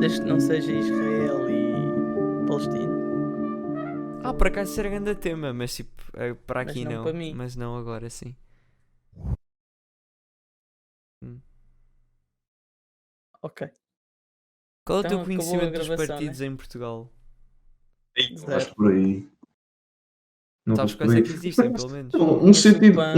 Desde que não seja Israel e Palestina. Por acaso isso era grande tema, mas tipo, para Mas aqui não não. para mim. Mas não agora, sim. Hum. Ok. Qual é o teu Então acabou a conhecimento dos gravação, né? partidos em Portugal? Não vais Zero. por aí. Não Sabes vais por quais é aí. que existem, pelo menos? Um Conheço o sentido, PAN.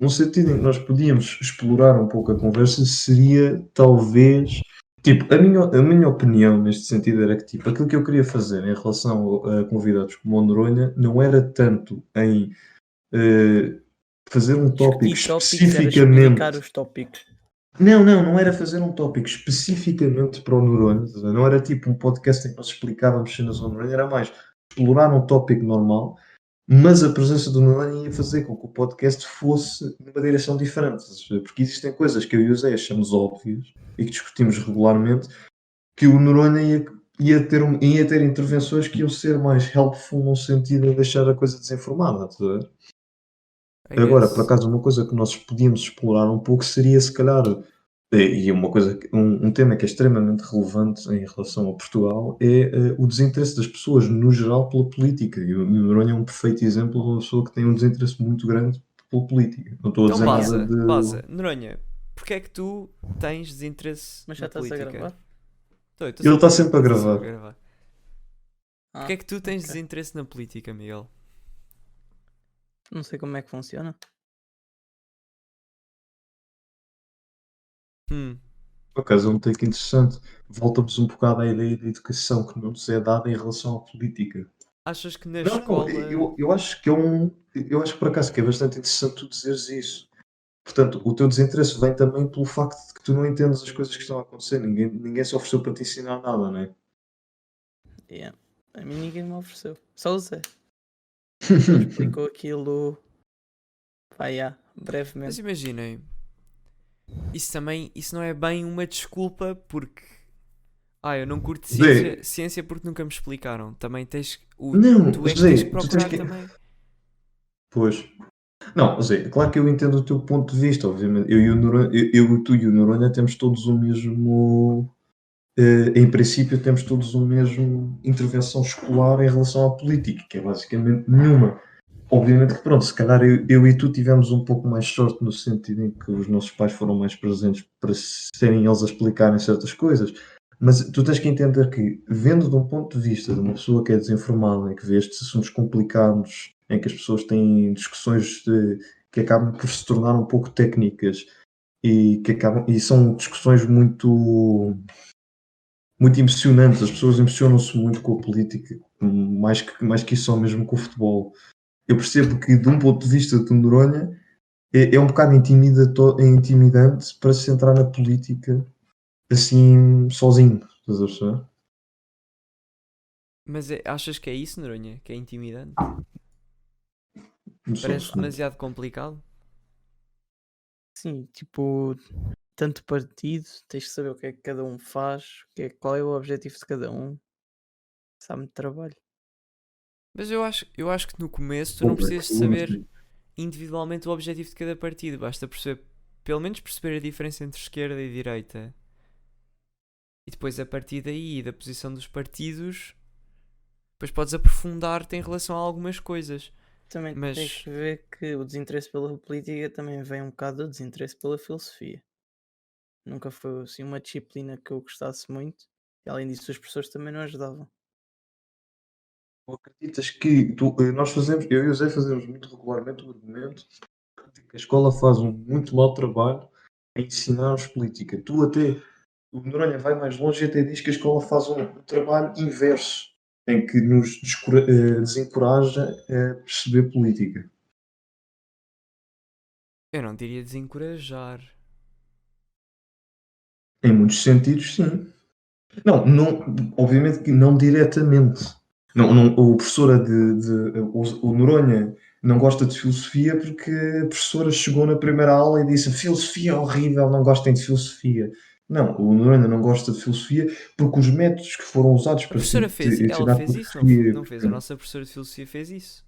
um sentido em que nós podíamos explorar um pouco a conversa seria talvez. Tipo, a minha opinião neste sentido era que tipo, aquilo que eu queria fazer em relação a convidados como o Noronha não era tanto em fazer um tópico Discutir tópicos era explicar especificamente. os tópicos. Não era fazer um tópico especificamente para o Noronha, estás a ver? Não era tipo um podcast em que nós explicávamos cenas ao Noronha, era mais explorar um tópico normal, mas a presença do Noronha ia fazer com que o podcast fosse numa direção diferente, estás a ver? Porque existem coisas que eu e o Zé achamos óbvias e que discutimos regularmente, que o Noronha ia ter intervenções que iam ser mais helpful no sentido de deixar a coisa desinformada, estás a ver? I Agora, por guess. acaso, uma coisa que nós podíamos explorar um pouco seria, se calhar, e uma coisa, um tema que é extremamente relevante em relação a Portugal é o desinteresse das pessoas, no geral, pela política. E o Noronha é um perfeito exemplo de uma pessoa que tem um desinteresse muito grande pela política. Não estou a Então dizer nada basa. de. Noronha, porquê é que tu tens desinteresse Mas já na estás a política? gravar? Estou Ele está sempre a estou sempre a gravar. gravar. Porquê é que tu tens ok. desinteresse na política, Miguel? Não sei como é que funciona. Por acaso é um take interessante. Voltamos um bocado à ideia da educação que não nos é dada em relação à política. Achas que na Não, escola. eu acho que é um. Eu acho que por acaso que é bastante interessante tu dizeres isso. Portanto, o teu desinteresse vem também pelo facto de que tu não entendes as coisas que estão a acontecer. Ninguém se ofereceu para te ensinar nada, não é? Yeah. A mim ninguém me ofereceu. Só o Zé. Ele explicou aquilo. Mas Brevemente. imaginem, isso não é bem uma desculpa porque. Eu não curto Zé, ciência porque nunca me explicaram. Também tens. não, Tu é que tens que Zé, tu tens procurar que. também. Pois. Não, Zé, claro que eu entendo o teu ponto de vista, obviamente. Eu, e o Noronha, tu e o Noronha temos todos o mesmo. Em princípio, temos todos o mesmo intervenção escolar em relação à política, que é basicamente nenhuma. Obviamente que pronto, se calhar eu e tu tivemos um pouco mais sorte no sentido em que os nossos pais foram mais presentes para serem eles a explicarem certas coisas, mas tu tens que entender que, vendo de um ponto de vista de uma pessoa que é desinformada, em que vê estes assuntos complicados, em que as pessoas têm discussões que acabam por se tornar um pouco técnicas e são discussões muito emocionantes, as pessoas emocionam-se muito com a política, mais que isso só mesmo com o futebol. Eu percebo que, de um ponto de vista de Noronha, é um bocado intimidante para se entrar na política assim, sozinho. Estás a perceber? Mas achas que é isso, Noronha? Que é intimidante? Não sou Parece absoluto. demasiado complicado? Sim, tipo, tanto partido, tens que saber o que é que cada um faz, qual é o objetivo de cada um. Isso há muito trabalho. Mas eu acho que no começo tu não precisas de Complexo, saber individualmente o objetivo de cada partido. Basta perceber, pelo menos perceber a diferença entre esquerda e direita. E depois a partir daí, da posição dos partidos, depois podes aprofundar-te em relação a algumas coisas. Também tens Mas que ver que o desinteresse pela política também vem um bocado do desinteresse pela filosofia. Nunca foi assim uma disciplina que eu gostasse muito. E além disso, os professores também não ajudavam. Ou acreditas que nós fazemos, eu e o Zé fazemos muito regularmente o argumento de que a escola faz um muito mau trabalho em ensinar-nos política. O Noronha vai mais longe e até diz que a escola faz um trabalho inverso, em que nos desencoraja a perceber política. eu não diria desencorajar. Em muitos sentidos, sim. Não, obviamente que não diretamente. O professor o Noronha não gosta de filosofia porque a professora chegou na primeira aula e disse filosofia é horrível, não gostem de filosofia. Não, o Noronha não gosta de filosofia porque os métodos que foram usados A para professora fez, ela ensinar fez isso, não, filosofia. não fez? A nossa professora de filosofia fez isso.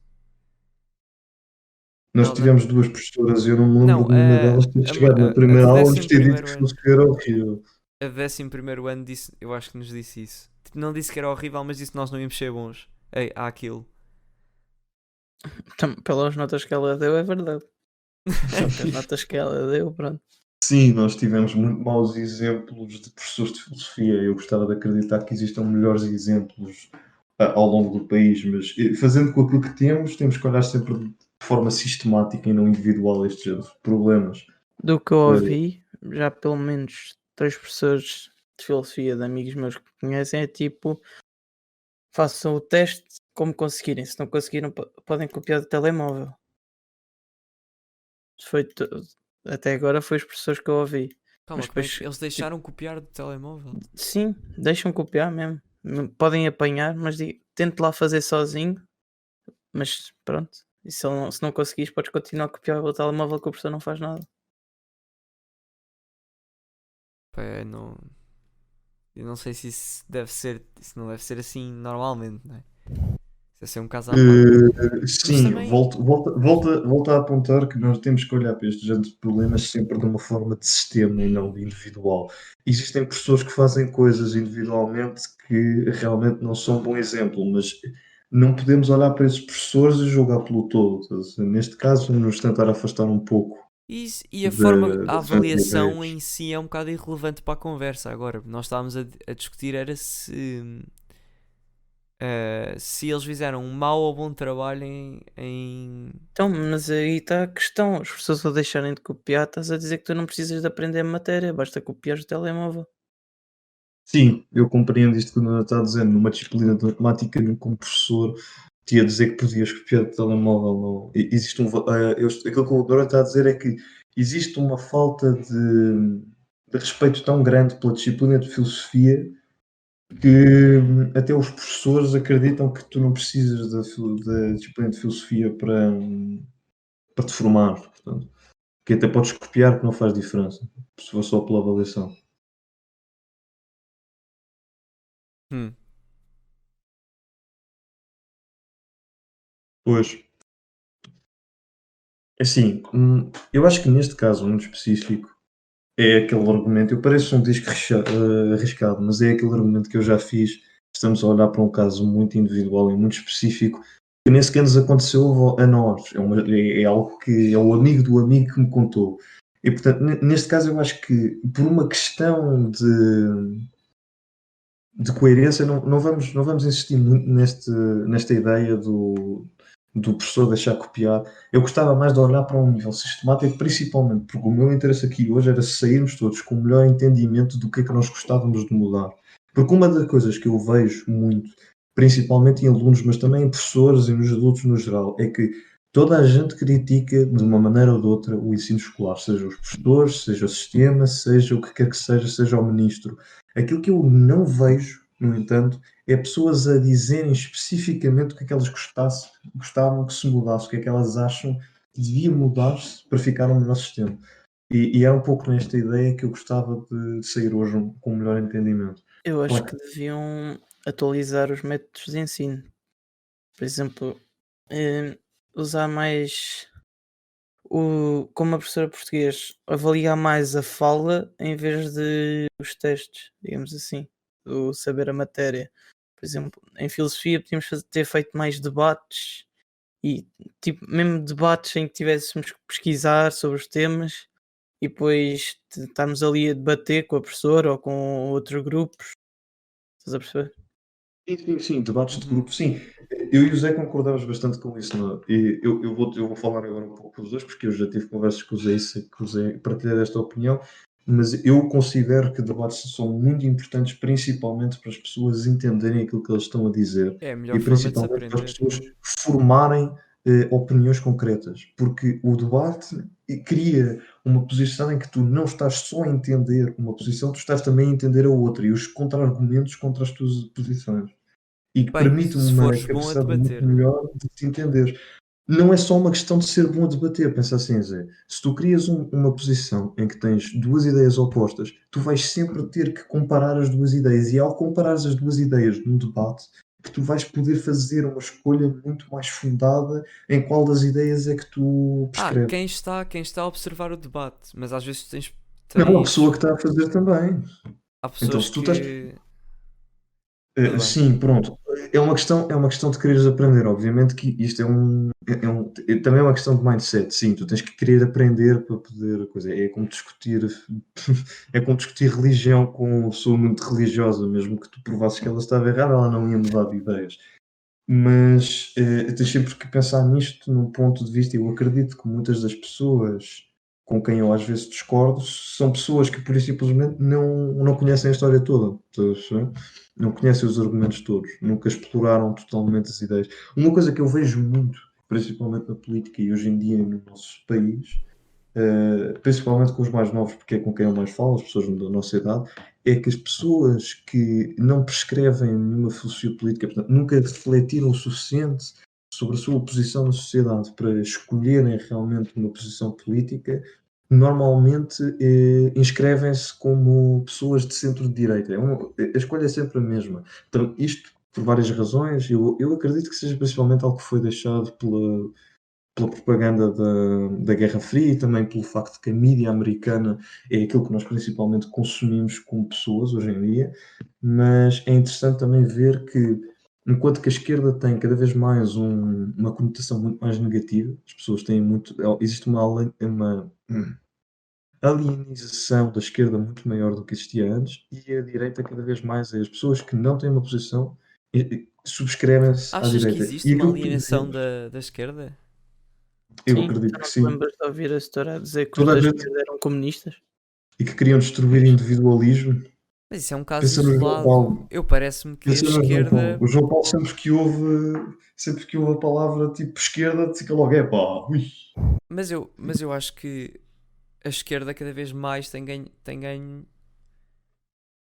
Nós Ela na- tivemos duas professoras e eu não me lembro não, de nenhuma delas ter chegado na a primeira do aula e nos décimo ter dito primeiro que ano. filosofia era horrível. a 11º ano disse, eu acho que nos disse isso. Tipo, não disse que era horrível, mas disse que nós não íamos ser bons àquilo. Pelas notas que ela deu, é verdade. As notas que ela deu, pronto. Sim, nós tivemos muito maus exemplos de professores de filosofia. Eu gostava de acreditar que existam melhores exemplos ao longo do país, mas fazendo com aquilo que temos que olhar sempre de forma sistemática e não individual estes problemas. Do que eu ouvi, já pelo menos 3 professores de filosofia de amigos meus que conhecem, é tipo, façam o teste como conseguirem. Se não conseguiram, podem copiar do telemóvel. Foi até agora foi os professores que eu ouvi. Calma, Mas como é depois, que eles deixaram copiar do telemóvel? sim, deixam copiar mesmo. Podem apanhar, mas tente lá fazer sozinho. Mas pronto, e se não conseguires, podes continuar a copiar o telemóvel que o professor não faz nada. Pá, eu não sei se isso deve ser, isso não deve ser assim normalmente, não é? Isso deve ser um caso à parte. Sim, também- volta a apontar que nós temos que olhar para estes géneros de problemas sempre de uma forma de sistema e não de individual. Existem pessoas que fazem coisas individualmente que realmente não são um bom exemplo, mas não podemos olhar para esses professores e julgar pelo todo. Neste caso, vamos nos tentar afastar um pouco E a forma, a das avaliação ideias. em si é um bocado irrelevante para a conversa. Agora, nós estávamos a discutir era se eles fizeram um mau ou bom trabalho em. Então, mas aí está a questão. Os professores ao deixarem de copiar, estás a dizer que tu não precisas de aprender a matéria, basta copiar o telemóvel. Sim, eu compreendo isto que o Nuno está dizendo. Numa disciplina de matemática, nunca um professor te ia dizer que podias copiar de telemóvel. Não. Existe aquilo que o Nuno está a dizer é que existe uma falta de respeito tão grande pela disciplina de filosofia que até os professores acreditam que tu não precisas da disciplina de filosofia para te formar. Portanto, que até podes copiar que não faz diferença, se for só pela avaliação. Hum, Pois. Assim, eu acho que neste caso muito específico é aquele argumento, eu pareço um disco arriscado, mas é aquele argumento que eu já fiz. Estamos a olhar para um caso muito individual e muito específico que nem sequer nos aconteceu a nós. É algo que é o amigo do amigo que me contou. E portanto, neste caso, eu acho que por uma questão de coerência, não vamos insistir muito nesta ideia do professor deixar copiar. Eu gostava mais de olhar para um nível sistemático, principalmente porque o meu interesse aqui hoje era sairmos todos com o melhor entendimento do que é que nós gostávamos de mudar. Porque uma das coisas que eu vejo muito, principalmente em alunos, mas também em professores e nos adultos no geral, é que toda a gente critica de uma maneira ou de outra o ensino escolar, seja os professores, seja o sistema, seja o que quer que seja o ministro. Aquilo que eu não vejo, no entanto, é pessoas a dizerem especificamente o que é que elas gostavam que se mudasse, o que é que elas acham que devia mudar-se para ficar um melhor sistema. E é um pouco nesta ideia que eu gostava de sair hoje com um melhor entendimento. Eu acho Claro. que deviam atualizar os métodos de ensino. Por exemplo, usar mais como a professora de português, avaliar mais a fala em vez de os testes, digamos assim, o saber a matéria. Por exemplo, em filosofia podíamos ter feito mais debates e tipo, mesmo debates em que tivéssemos que pesquisar sobre os temas e depois estarmos ali a debater com a professora ou com outros grupos. Estás a perceber? Sim, debates de uhum. grupo, sim. Eu e o Zé concordávamos bastante com isso. Não? É? E eu vou falar agora um pouco dos dois, porque eu já tive conversas com o Zé e sei que o Zé partilha desta opinião, mas eu considero que debates são muito importantes, principalmente para as pessoas entenderem aquilo que eles estão a dizer É a melhor e forma de se principalmente para as aprender. pessoas formarem opiniões concretas, porque o debate cria uma posição em que tu não estás só a entender uma posição, tu estás também a entender a outra e os contra-argumentos contra as tuas posições e que Bem, permite se uma fores bom a capacidade muito debater, né? melhor de te entender. Não é só uma questão de ser bom a debater, pensa assim, Zé. Se tu crias uma posição em que tens duas ideias opostas, tu vais sempre ter que comparar as duas ideias, e ao comparares as duas ideias num debate, que tu vais poder fazer uma escolha muito mais fundada em qual das ideias é que tu prescreves. Quem está a observar o debate, mas às vezes Não, a pessoa que está a fazer também. Há Então, pessoas se tu estás. que. Tudo bem. Sim, pronto. É uma questão de quereres aprender. Obviamente que isto também é uma questão de mindset. Sim, tu tens que querer aprender para poder coisa. É como discutir, é como discutir religião com uma pessoa muito religiosa, mesmo que tu provasses que ela estava errada, ela não ia mudar de ideias. Mas tens sempre que pensar nisto num ponto de vista. Eu acredito que muitas das pessoas com quem eu às vezes discordo são pessoas que, por e simplesmente, não conhecem a história toda. Estás a perceber? Não conhecem os argumentos todos, nunca exploraram totalmente as ideias. Uma coisa que eu vejo muito, principalmente na política e hoje em dia no nosso país, principalmente com os mais novos, porque é com quem eu mais falo, as pessoas da nossa idade, é que as pessoas que não prescrevem nenhuma filosofia política, portanto, nunca refletiram o suficiente sobre a sua posição na sociedade para escolherem realmente uma posição política, normalmente inscrevem-se como pessoas de centro-direita. A escolha é sempre a mesma. Então, isto por várias razões, eu acredito que seja principalmente algo que foi deixado pela propaganda da Guerra Fria e também pelo facto de que a mídia americana é aquilo que nós principalmente consumimos como pessoas hoje em dia, mas é interessante também ver que enquanto que a esquerda tem cada vez mais uma conotação muito mais negativa, as pessoas têm muito, existe uma alienização da esquerda muito maior do que existia antes e a direita cada vez mais é as pessoas que não têm uma posição subscrevem-se à Achas que direita. existe E uma aquilo que tu alienação dizes, da esquerda? eu Sim, acredito tu que não te sim. lembras de ouvir a história a dizer que os Toda a da gente esquerda eram comunistas? e que queriam destruir o individualismo. Mas isso é um caso Pensa no João isolado. Paulo. Eu parece-me que a Pensa no João Paulo. esquerda. O João Paulo sempre que ouve a palavra tipo esquerda, fica logo, é pá, ui. Mas eu acho que a esquerda cada vez mais tem ganho.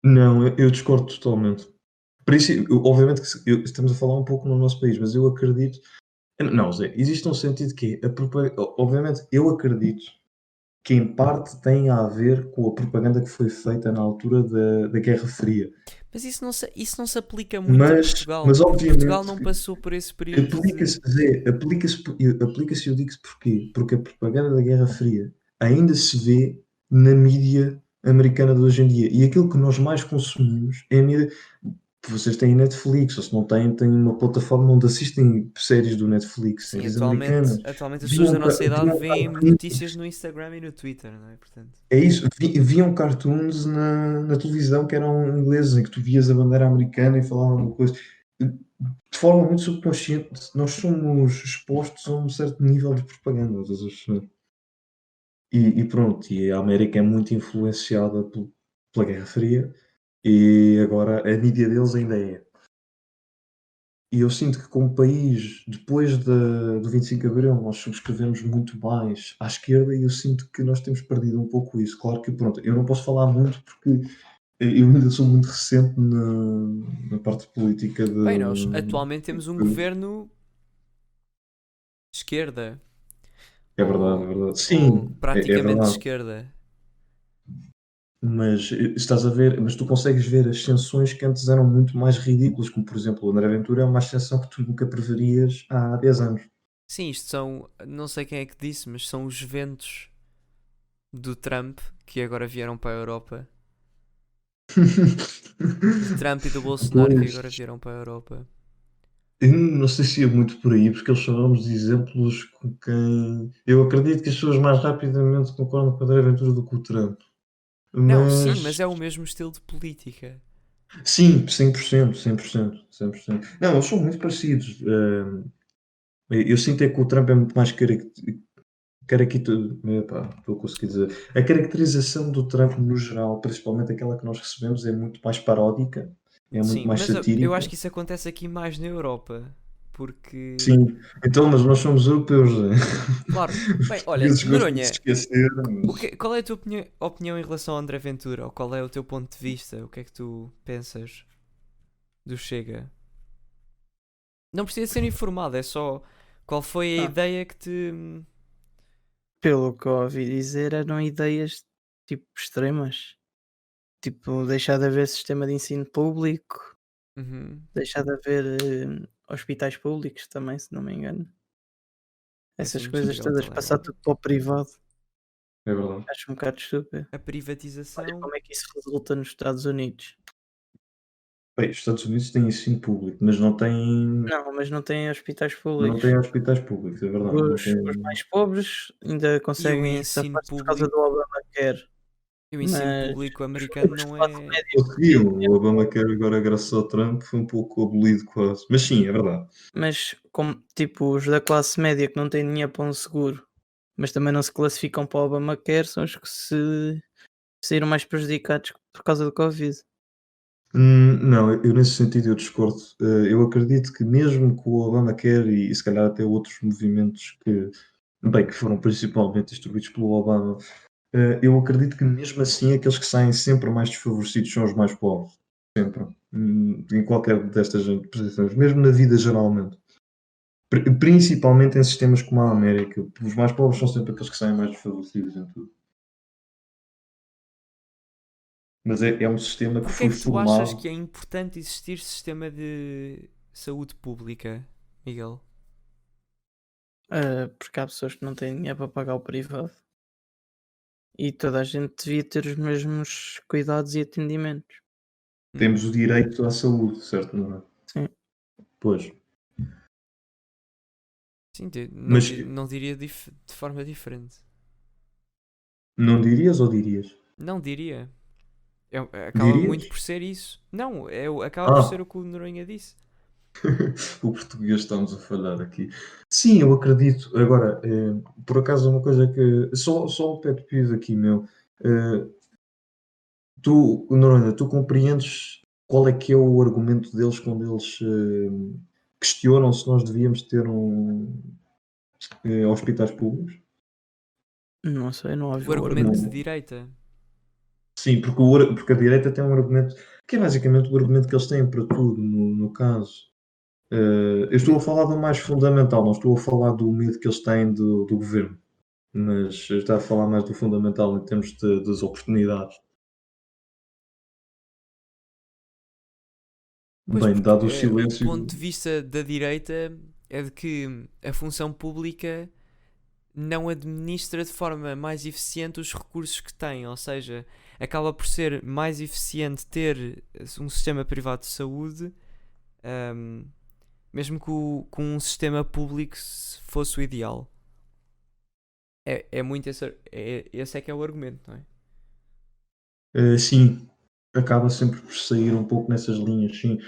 Não, eu discordo totalmente. Por isso, obviamente que estamos a falar um pouco no nosso país, mas eu acredito. Não, Zé, existe um sentido que obviamente, eu acredito que em parte tem a ver com a propaganda que foi feita na altura da Guerra Fria. Mas isso não se aplica muito a Mas, Portugal, mas porque Portugal obviamente não passou por esse período de. aplica-se, Zé, aplica-se, eu digo-se porquê? Porque a propaganda da Guerra Fria ainda se vê na mídia americana de hoje em dia. E aquilo que nós mais consumimos é a mídia. Vocês têm Netflix, ou se não têm, têm uma plataforma onde assistem séries do Netflix, Sim, séries atualmente, americanas. atualmente as pessoas Viam, da nossa idade viam veem notícias cartoons, no Instagram e no Twitter, não é? Portanto. é isso, viam cartoons na televisão que eram ingleses, em que tu vias a bandeira americana e falavam uma coisa. De forma muito subconsciente, nós somos expostos a um certo nível de propaganda. Estás a perceber? E pronto, e a América é muito influenciada pela Guerra Fria e agora a mídia deles ainda é. E eu sinto que como país, depois do 25 de Abril, nós subscrevemos muito mais à esquerda e eu sinto que nós temos perdido um pouco isso. Claro que, pronto, eu não posso falar muito porque eu ainda sou muito recente na parte política Bem, nós atualmente temos um governo de esquerda, É verdade, é ou, verdade. ou Sim, é praticamente de verdade. esquerda. Mas estás a ver, mas tu consegues ver ascensões que antes eram muito mais ridículas, como por exemplo o André Ventura é uma ascensão que tu nunca preverias há 10 anos. Sim, isto são, não sei quem é que disse, mas são os ventos do Trump que agora vieram para a Europa. Do Trump e do Bolsonaro que agora Pois, vieram para a Europa. eu não sei se é muito por aí, porque eles falamos de exemplos com quem eu acredito que as pessoas mais rapidamente concordam com o André Ventura do que o Trump. Não, sim, mas Mas é o mesmo estilo de política. sim, 100%, 100%, 100%. Não, eles são muito parecidos. Eu sinto é que o Trump é muito mais epá, estou a conseguir dizer. A caracterização do Trump no geral, principalmente aquela que nós recebemos, é muito mais paródica, é muito Sim, mais mas eu acho satírica. que isso acontece aqui mais na Europa. Porque, Sim, então, mas nós somos europeus, né? claro, Os bem, olha, portugueses gostam de se Noronha, esquecer, mas... qual é a tua opinião em relação ao André Ventura? Ou qual é o teu ponto de vista? O que é que tu pensas do Chega? Não precisa ser informado, é só qual foi a Ah, ideia que te. pelo que eu ouvi dizer, eram ideias tipo extremas. Tipo, deixar de haver sistema de ensino público, Uhum. deixar de haver hospitais públicos também, se não me engano. Isso Essas não me diz coisas chegar ao todas, passar telemóvel. tudo para o privado. É verdade. Acho um bocado estúpido. A Olha privatização. como é que isso resulta nos Estados Unidos. Bem, os Estados Unidos têm ensino público, mas Não, mas não têm hospitais não públicos. têm hospitais públicos, é verdade. Não Os têm... mais pobres ainda E o conseguem ensino safar-se por causa público. do Obamacare, E o ensino mas público os americano de não classe é. média que não têm Conseguiram. O dinheiro, Obamacare agora, graças ao Trump, foi um pouco abolido quase. Mas sim, é verdade. mas como tipo os da classe média que não têm dinheiro para um seguro, mas também não se classificam para o Obamacare, são os que se saíram mais prejudicados por causa do Covid. Não, eu nesse sentido eu discordo. Eu acredito que mesmo com o Obamacare e se calhar até outros movimentos que, bem, que foram principalmente instruídos pelo Obama, eu acredito que mesmo assim aqueles que saem sempre mais desfavorecidos são os mais pobres. Sempre. Em qualquer destas posições, mesmo na vida geralmente. Principalmente em sistemas como a América. Os mais pobres são sempre aqueles que saem mais desfavorecidos em tudo. Mas é um sistema que Porquê é foi que tu achas formado. que é importante existir sistema de saúde pública, Miguel? Porque há pessoas que não têm dinheiro para pagar o privado e toda a gente devia ter os mesmos cuidados e atendimentos. Temos o direito à saúde, certo? Não é? Sim. Pois. Sim, Mas não diria de forma diferente. não dirias ou dirias? Não diria. Acaba muito Dirias? por ser isso. Não, acaba por ser Ah, o que o Noronha disse. o português estamos a falhar aqui. Sim, eu acredito. Agora, por acaso, uma coisa que. Só um pet peeve aqui, meu. Eh, Noronha, tu compreendes qual é que é o argumento deles quando eles questionam se nós devíamos ter hospitais públicos? Não sei, não ouvi O o argumento de argumento. Não. direita. Sim, porque a direita tem um argumento que é basicamente o argumento que eles têm para tudo, no caso. Eu estou a falar do mais fundamental, não estou a falar do medo que eles têm do governo, mas eu estou a falar mais do fundamental em termos das oportunidades. Pois, Bem, porque dado o o ponto silêncio. de vista da direita é de que a função pública não administra de forma mais eficiente os recursos que tem, ou seja, acaba por ser mais eficiente ter um sistema privado de saúde, ahm, mesmo que um sistema público fosse o ideal. É muito esse é que é o argumento, não é? Sim, acaba sempre por sair um pouco nessas linhas, sim.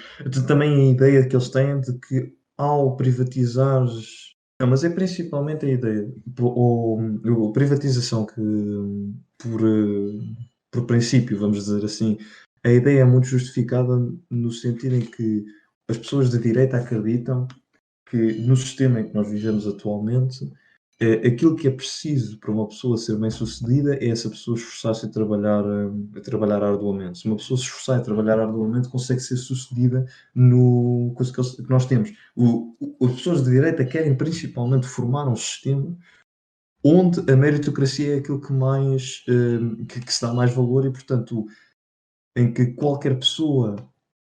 Também a ideia que eles têm de que ao privatizares. Não, mas é principalmente a ideia, a privatização que, por, por princípio, vamos dizer assim, a ideia é muito justificada no sentido em que as pessoas da direita acreditam que no sistema em que nós vivemos atualmente, aquilo que é preciso para uma pessoa ser bem-sucedida é essa pessoa esforçar-se a trabalhar arduamente. Se uma pessoa se esforçar a trabalhar arduamente, consegue ser sucedida no coisa que nós temos. As pessoas de direita querem principalmente formar um sistema onde a meritocracia é aquilo que mais que se dá mais valor e, portanto, em que qualquer pessoa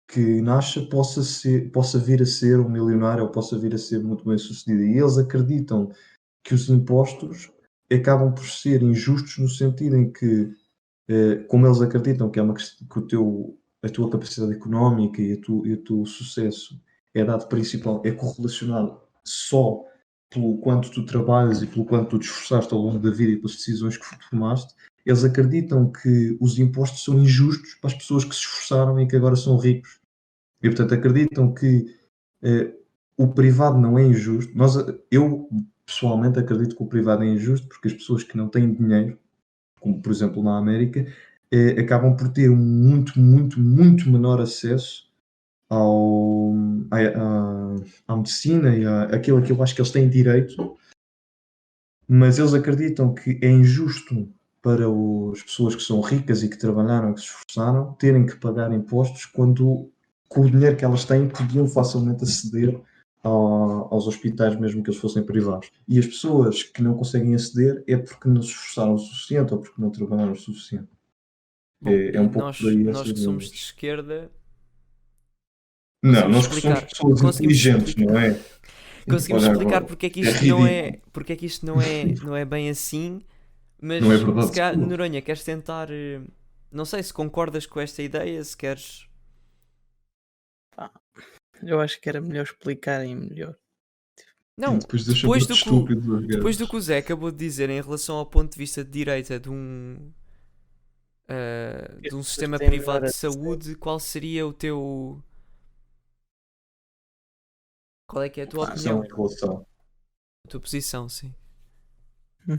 que nasça possa vir a ser um milionário ou possa vir a ser muito bem sucedido. E eles acreditam que os impostos acabam por ser injustos no sentido em que, como eles acreditam que é que a tua capacidade económica e o teu sucesso é dado é correlacionado só pelo quanto tu trabalhas e pelo quanto tu te esforçaste ao longo da vida e pelas decisões que tomaste, eles acreditam que os impostos são injustos para as pessoas que se esforçaram e que agora são ricos. E, portanto, acreditam que eh, o privado não é injusto. Eu, pessoalmente, acredito que o privado é injusto porque as pessoas que não têm dinheiro, como por exemplo na América, acabam por ter um muito, muito, muito menor acesso ao, à medicina e àquilo que eu acho que eles têm direito, mas eles acreditam que é injusto para as pessoas que são ricas e que trabalharam e que se esforçaram terem que pagar impostos quando com o dinheiro que elas têm podiam facilmente aceder aos hospitais mesmo que eles fossem privados. E as pessoas que não conseguem aceder é porque não se esforçaram o suficiente ou porque não trabalharam o suficiente. Bom, É e um pouco por aí nós essas que somos de linhas. esquerda Não, conseguimos nós que somos explicar, pessoas conseguimos inteligentes, explicar, não é? conseguimos Olha explicar agora, porque é que é isto não é, ridículo. porque é que isto não é bem assim, Mas Não é verdade, se calhar, desculpa. Noronha, queres tentar. Não sei se concordas com esta ideia, se queres. Pá, eu acho que era melhor explicarem melhor. Sim, Não, depois deixa muito estúpido os depois do gajos. que o Zé acabou de dizer em relação ao ponto de vista de direita Que de as um pessoas sistema têm melhor privado de acesso. saúde, qual seria o teu. Qual é que é a tua Pá, não, opinião? Em relação. A tua posição, sim.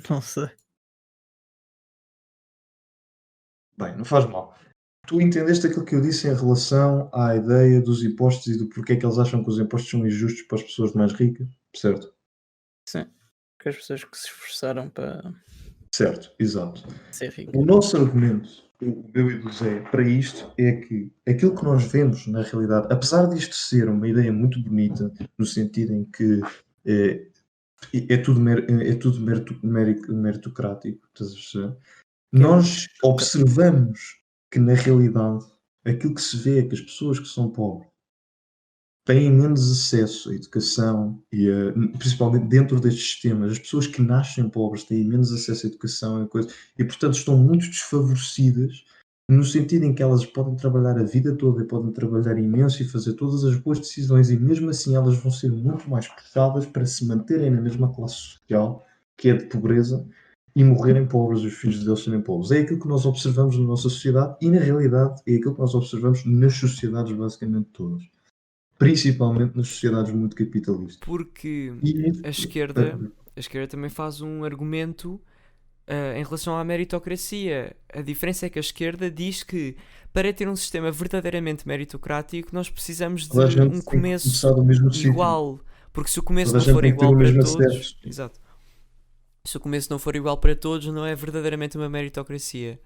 não sei. Bem, não faz mal. Tu entendeste aquilo que eu disse em relação à ideia dos impostos e do porquê é que eles acham que os impostos são injustos para as pessoas mais ricas? Certo? Sim. Que as pessoas que se esforçaram para Certo, exato. ser O ricas. nosso argumento, o meu e do Zé, para isto é que aquilo que nós vemos na realidade, apesar disto ser uma ideia muito bonita, no sentido em que eh, é tudo meritocrático, estás a perceber? Que é Nós observamos que na realidade aquilo que se vê é que as pessoas que são pobres têm menos acesso à educação e principalmente dentro destes sistemas, as pessoas que nascem pobres têm menos acesso à educação e coisa, e portanto estão muito desfavorecidas no sentido em que elas podem trabalhar a vida toda e podem trabalhar imenso e fazer todas as boas decisões e mesmo assim elas vão ser muito mais puxadas para se manterem na mesma classe social que é de pobreza e morrerem pobres, os filhos deles serem pobres. É aquilo que nós observamos na nossa sociedade e na realidade é aquilo que nós observamos nas sociedades basicamente todas, principalmente nas sociedades muito capitalistas. Porque E a esquerda, a esquerda também faz um argumento em relação à meritocracia. A diferença é que a esquerda diz que para ter um sistema verdadeiramente meritocrático nós precisamos toda a de um gente tem que começar começo do mesmo sítio. igual. Porque se o começo Toda a não gente for tem que ter igual o para mesmo todos, acesso. exato. Se o começo não for igual para todos, não é verdadeiramente uma meritocracia.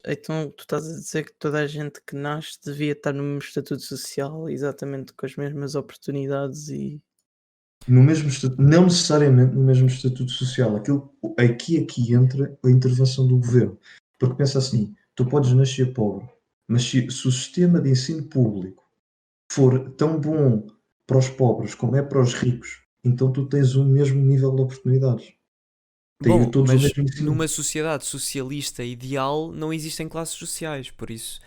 Então tu estás a dizer que toda a gente que nasce devia estar no mesmo estatuto social, exatamente com as mesmas oportunidades e No mesmo não necessariamente no mesmo estatuto social. Aqui entra a intervenção do governo. Porque pensa assim, tu podes nascer pobre, mas se o sistema de ensino público for tão bom para os pobres como é para os ricos, então tu tens o mesmo nível de oportunidades. Têm Bom, todos o mas mesmo ensino. numa sociedade socialista ideal não existem classes sociais, por isso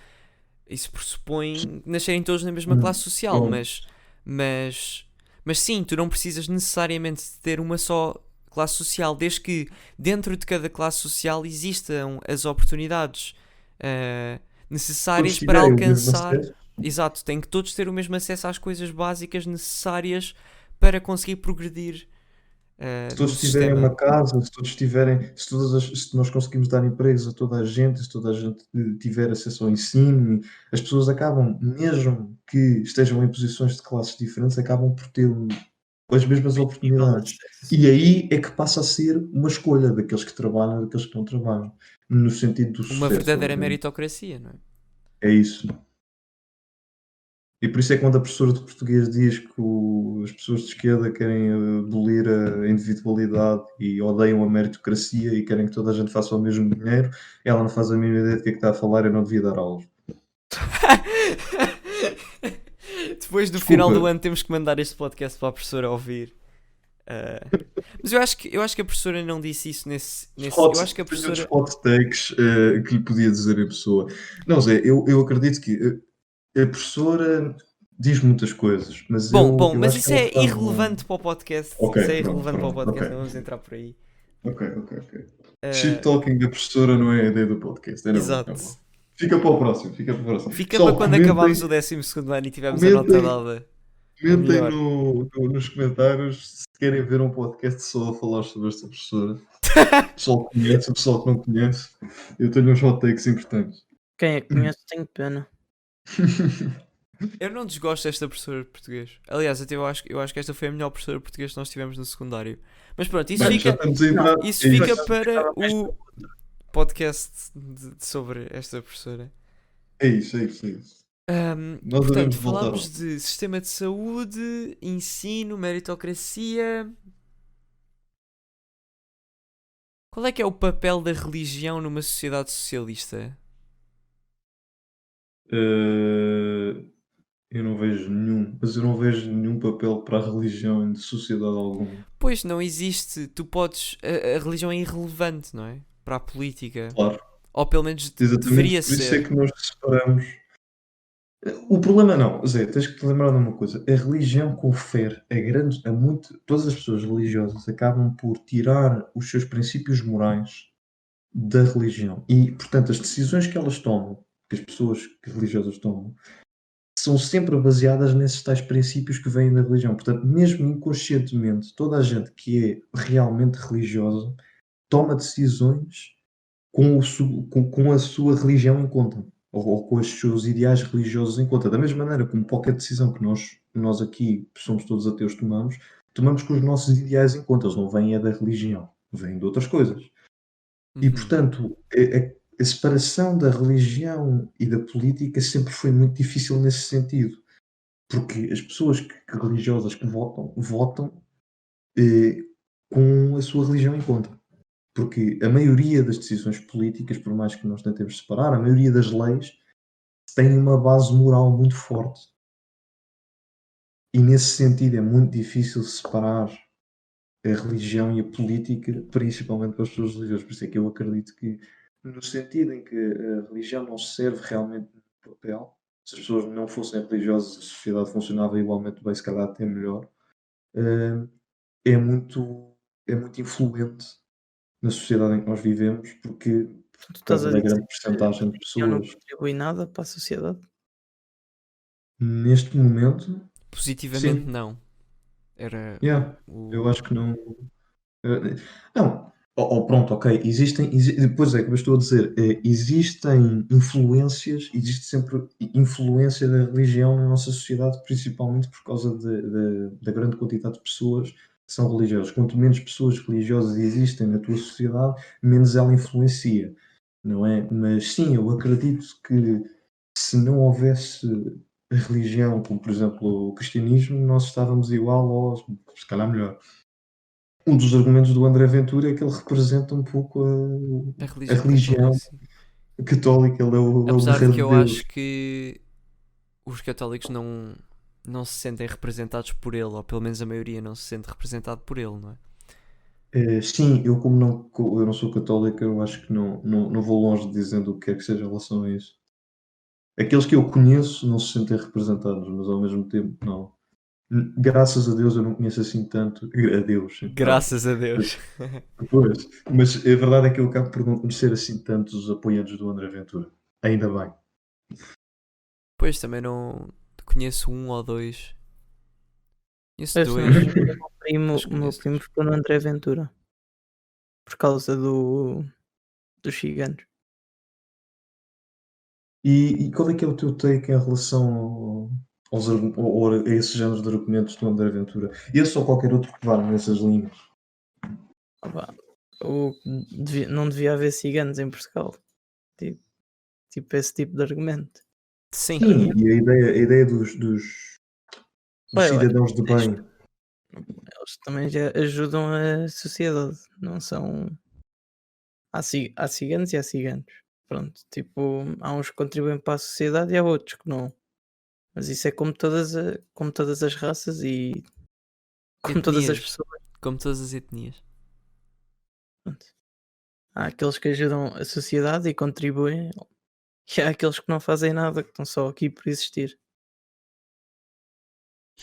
isso pressupõe nascerem todos na mesma classe social, Pronto. mas, mas sim, tu não precisas necessariamente de ter uma só classe social, desde que dentro de cada classe social existam as oportunidades Todos necessárias para tiverem o mesmo alcançar. acesso. Exato, tem que todos ter o mesmo acesso às coisas básicas necessárias para conseguir progredir Se no todos tiverem sistema. uma casa, se nós conseguimos dar empregos a toda a gente, se toda a gente tiver acesso ao ensino, as pessoas acabam, mesmo que estejam em posições de classes diferentes, acabam por ter as mesmas nível de oportunidades. acesso. E aí é que passa a ser uma escolha daqueles que trabalham e daqueles que não trabalham, no sentido do Uma sucesso, verdadeira obviamente. meritocracia, não é? É isso. E por isso é que quando a professora de português diz que as pessoas de esquerda querem abolir a individualidade e odeiam a meritocracia e querem que toda a gente faça o mesmo dinheiro, ela não faz a mínima ideia do que é que está a falar e eu não devia dar aulas. Depois do final do Desculpa, ano temos que mandar este podcast para a professora ouvir. Ah, mas eu acho que a professora não disse isso eu acho que a tenho outros professora. hot takes que lhe podia dizer a pessoa. Não, Zé, eu acredito que a professora diz muitas coisas, mas Bom, eu mas acho que isso ela é faz irrelevante para o podcast. Ok, Isso é pronto, irrelevante para o pronto, ok. podcast, não vamos entrar por aí. Ok. Shit Ah, talking da professora não é a ideia do podcast. É na boa, é na exato. boa. Fica para o próximo, fica para o próximo. Fica para Pessoal, quando acabarmos o 12º ano e tivermos a nota comentem, dada a comentem melhor. nos comentários se querem ver um podcast só a falar sobre esta professora. O pessoal que conhece, o pessoal que não conhece. Eu tenho uns hot takes importantes. Quem é que conhece tem pena. Eu não desgosto desta professora de português. Aliás, até eu acho que esta foi a melhor professora de português que nós tivemos no secundário. Mas pronto, Bem, já estamos a entrar. isso É fica isso. para o podcast sobre esta professora. É isso. Nós Portanto, devemos voltar. falámos de sistema de saúde, ensino, meritocracia. Qual é que é o papel da religião numa sociedade socialista? Uh, Eu não vejo nenhum, mas eu não vejo nenhum papel para a religião em sociedade alguma. Pois, não existe. Tu podes. A religião é irrelevante, não é? Para a política. Claro, Ou pelo menos exatamente deveria por isso é ser. que nós separamos. O problema não, Zé, tens que te lembrar de uma coisa. A religião confere todas as pessoas religiosas acabam por tirar os seus princípios morais da religião. E, portanto, as decisões que elas tomam, que as pessoas religiosas tomam, são sempre baseadas nesses tais princípios que vêm da religião. Portanto, mesmo inconscientemente, toda a gente que é realmente religiosa toma decisões com a sua religião em conta, ou com os seus ideais religiosos em conta. Da mesma maneira como qualquer decisão que nós aqui, que somos todos ateus, tomamos com os nossos ideais em conta. Eles não vêm da religião, vêm de outras coisas. E, Uhum. portanto, a separação da religião e da política sempre foi muito difícil nesse sentido. Porque as pessoas religiosas que votam eh, com a sua religião em conta. Porque a maioria das decisões políticas, por mais que nós tentemos separar, a maioria das leis tem uma base moral muito forte. E nesse sentido é muito difícil separar a religião e a política, principalmente para as pessoas religiosas. Por isso é que eu acredito que, no sentido em que a religião não serve realmente no papel, se as pessoas não fossem religiosas, a sociedade funcionava igualmente bem, se calhar até melhor. eh, é muito, é muito influente na sociedade em que nós vivemos, porque Tu por estás causa a da dizer grande que a percentagem de religião não pessoas contribui nada para a sociedade? neste momento, Positivamente, sim, não. Era yeah, eu o. acho que não. Não, pronto, ok, pois é, como eu estou a dizer, existem influências, existe sempre influência da religião na nossa sociedade, principalmente por causa da grande quantidade de pessoas que são religiosas. Quanto menos pessoas religiosas existem na tua sociedade, menos ela influencia, não é? Mas sim, eu acredito que se não houvesse a religião, como por exemplo o cristianismo, nós estávamos igual ou se calhar melhor. Um dos argumentos do André Ventura é que ele representa um pouco A a religião católica, religião sim. católica, ele é o Apesar de guerreiro que de eu acho Deus. que os católicos não se sentem representados por ele, ou pelo menos a maioria não se sente representado por ele, não é? Sim, eu não sou católico, eu acho que não vou longe dizendo o que quer que seja em relação a isso. Aqueles que eu conheço não se sentem representados, mas ao mesmo tempo não. Graças a Deus eu não conheço assim tanto, a Deus, entre aspas. Graças a Mas, Deus. pois, mas a verdade é que eu acabo por não conhecer assim tantos apoiantes do André Ventura. Ainda bem. Pois também não conheço um ou dois. Conheço Parece não, dois, mas o meu conheço primo dois. ficou no André Ventura por causa dos gigantes. E qual é que é o teu take em relação a esses géneros de argumentos do André Ventura? Esse ou qualquer outro que vá nessas linhas? Opa, não devia haver ciganos em Portugal. Tipo, tipo esse tipo de argumento. Sim, Sim, e a ideia dos Pá, eu acho cidadãos de que bem. eles também já ajudam a sociedade. Não são. Há ciganos e há ciganos. Pronto, tipo, há uns que contribuem para a sociedade e há outros que não. Mas isso é como todas as raças e como todas as etnias, pessoas. como todas as etnias. Pronto. Há aqueles que ajudam a sociedade e contribuem, e há aqueles que não fazem nada, que estão só aqui por existir.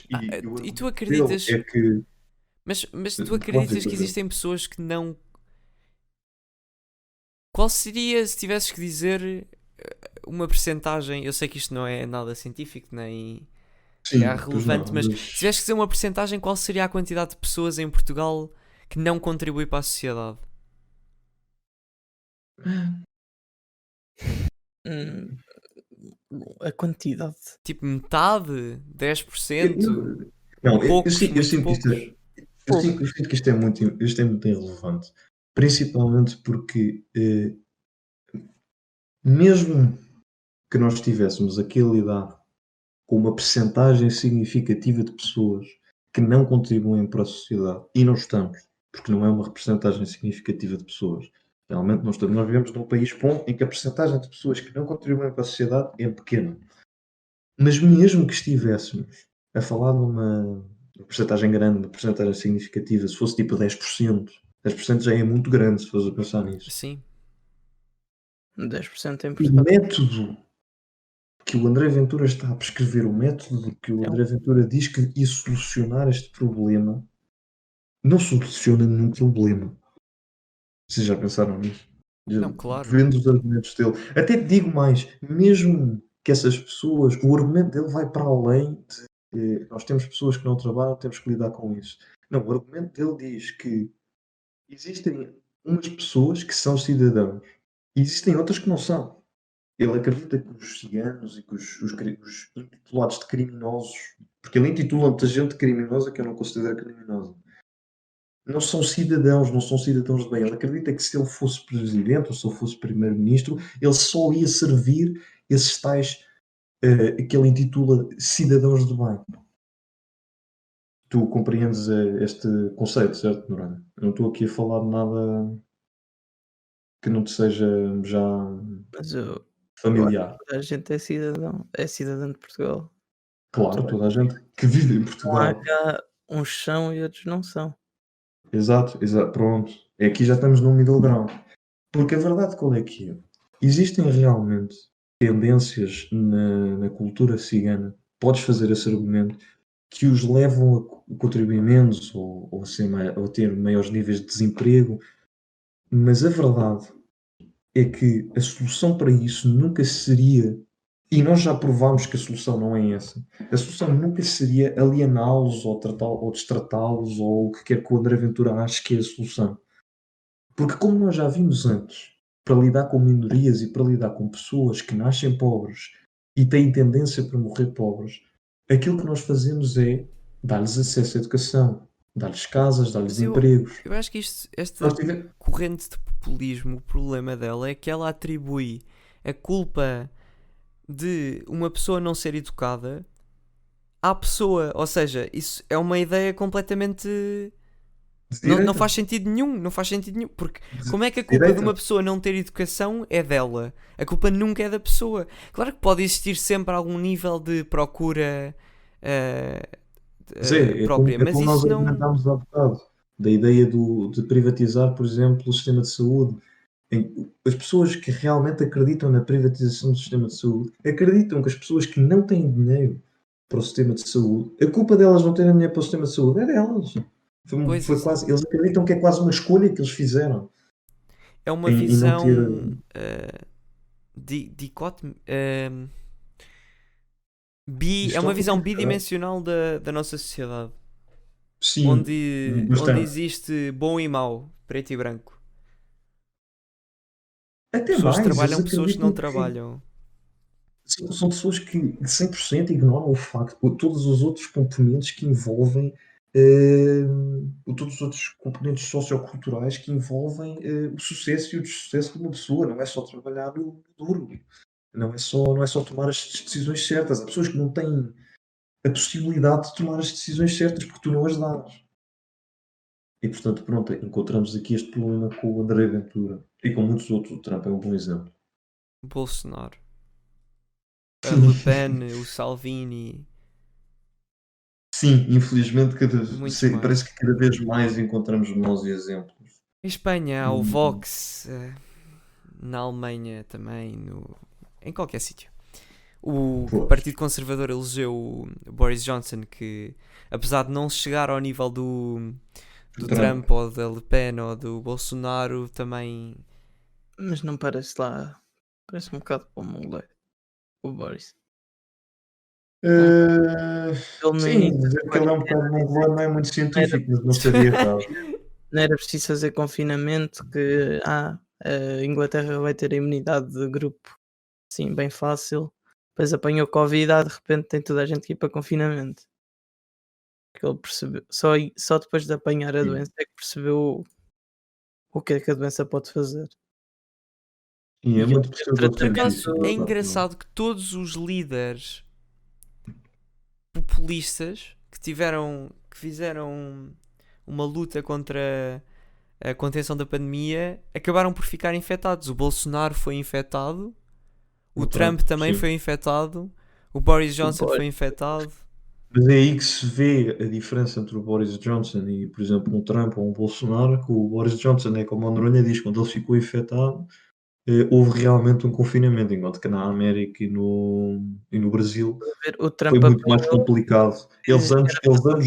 E o E tu argumento dele acreditas, é que. mas tu Pode acreditas que dizer, existem pessoas que não. Qual seria, se tivesses que dizer uma percentagem? Eu sei que isto não é nada científico nem é sim, pois relevante, não, mas se mas. tivesses que dizer uma percentagem, qual seria a quantidade de pessoas em Portugal que não contribui para a sociedade? Hum, a quantidade. Tipo metade? eu- 10%? eu- não, Poucos, eu muito sinto que isto poucos? Pouco. eu sinto que isto é muito irrelevante. Principalmente porque, mesmo que nós tivéssemos aquele lidar com uma percentagem significativa de pessoas que não contribuem para a sociedade, e não estamos, porque não é uma percentagem significativa de pessoas. Realmente não estamos. Nós vivemos num país bom em que a percentagem de pessoas que não contribuem para a sociedade é pequena. Mas mesmo que estivéssemos a falar de uma porcentagem grande, uma porcentagem significativa, se fosse tipo 10%, 10% já é muito grande se fores a pensar nisso. Sim. 10% em O Portugal método que o André Ventura está a prescrever, o método que o é um André Ventura diz que ia solucionar este problema, não soluciona nenhum problema. Vocês já pensaram nisso? Não, claro. Vendo os argumentos dele. Até te digo mais, mesmo que essas pessoas, o argumento dele vai para além de nós temos pessoas que não trabalham, temos que lidar com isso. Não, o argumento dele diz que existem umas pessoas que são cidadãos e existem outras que não são. Ele acredita que os ciganos e que os intitulados de criminosos, porque ele intitula muita gente criminosa que eu não considero criminosa, não são cidadãos, não são cidadãos de bem. Ele acredita que se ele fosse presidente ou se ele fosse primeiro-ministro, ele só ia servir esses tais que ele intitula cidadãos de bem. Tu compreendes este conceito, certo, Noronha? Eu não estou aqui a falar de nada que não te seja já mas eu acho familiar. que toda a gente é cidadão de Portugal. Claro, Toda toda a gente que vive em Não há Portugal. cá uns são e outros não são. Exato, exato, pronto. Aqui já estamos num middle ground. Porque a verdade qual é que é? Existem realmente tendências na cultura cigana, podes fazer esse argumento, que os levam a contribuir menos ou ou a ter maiores níveis de desemprego, mas a verdade é que a solução para isso nunca seria, e nós já provámos que a solução não é essa, a solução nunca seria aliená-los ou destratá-los ou o que quer que o André Ventura ache que é a solução. Porque como nós já vimos antes, para lidar com minorias e para lidar com pessoas que nascem pobres e têm tendência para morrer pobres, aquilo que nós fazemos é dar-lhes acesso à educação, dar-lhes casas, dar-lhes Mas empregos. eu acho que esta Nós tivemos... corrente de populismo, o problema dela é que ela atribui a culpa de uma pessoa não ser educada à pessoa. Ou seja, isso é uma ideia completamente. de Não, não direita. faz sentido nenhum, não faz sentido nenhum. Porque De como é que a culpa de direita. uma pessoa não ter educação é dela? A culpa nunca é da pessoa. Claro que pode existir sempre algum nível de procura Zé, própria, é mas como nós isso não. argumentámos há bocado, da ideia de privatizar, por exemplo, o sistema de saúde. As pessoas que realmente acreditam na privatização do sistema de saúde acreditam que as pessoas que não têm dinheiro para o sistema de saúde, a culpa delas não terem dinheiro para o sistema de saúde é delas. Pois Foi isso quase, eles acreditam que é quase uma escolha que eles fizeram é uma em não ter. visão dicótome. É uma visão Distópica, caralho. bidimensional da nossa sociedade, Sim, onde bastante. existe bom e mau, preto e branco. Até Pessoas que mais, eles trabalham, pessoas que não acreditam que trabalham. são pessoas que 100% ignoram o facto, todos os outros componentes que envolvem, todos os outros componentes socioculturais que envolvem o sucesso e o dessucesso de uma pessoa. Não é só trabalhar no duro, não é só tomar as decisões certas. Há pessoas que não têm a possibilidade de tomar as decisões certas porque tu não as dás. E portanto, pronto, encontramos aqui este problema com o André Ventura e com muitos outros. O Trump é um bom exemplo. Bolsonaro, a Le Pen, o Salvini, Sim, infelizmente muitos mais. parece que cada vez mais encontramos maus exemplos. Em Espanha há o Hum, Vox, na Alemanha também, em qualquer sítio. O Pois, Partido Conservador elegeu o Boris Johnson, que apesar de não chegar ao nível o do Trump. Trump ou da Le Pen ou do Bolsonaro, também. Mas não parece lá. Parece um bocado para o mongolês, o Boris. Não, Eh, ele no sim, início dizer da que ele é um quarentena bocado dizer mongolão não é que muito não era científico, mas não preciso, estaria errado. não era preciso fazer confinamento, que a Inglaterra vai ter a imunidade de grupo, sim, bem fácil. Depois apanhou Covid, de repente tem toda a gente que ir para confinamento. Que ele percebeu, só depois de apanhar a Sim, doença é que percebeu o que é que a doença pode fazer. sim, E é ele muito teve perturbador Por acaso científico, é de tratamento. facto, não. engraçado que todos os líderes populistas que fizeram uma luta contra a contenção da pandemia acabaram por ficar infectados. O Bolsonaro foi infectado, o O Trump Trump, também sim. foi infectado, O Boris O Johnson Boris- foi infectado. Mas é aí que se vê a diferença entre o Boris Johnson e, por exemplo, um Trump ou um Bolsonaro, que o Boris Johnson é como a Noronha diz, quando ele ficou infectado, houve realmente um confinamento, enquanto que na América e no Brasil ver, o foi Trump muito mais apanhou complicado. que Eles ambos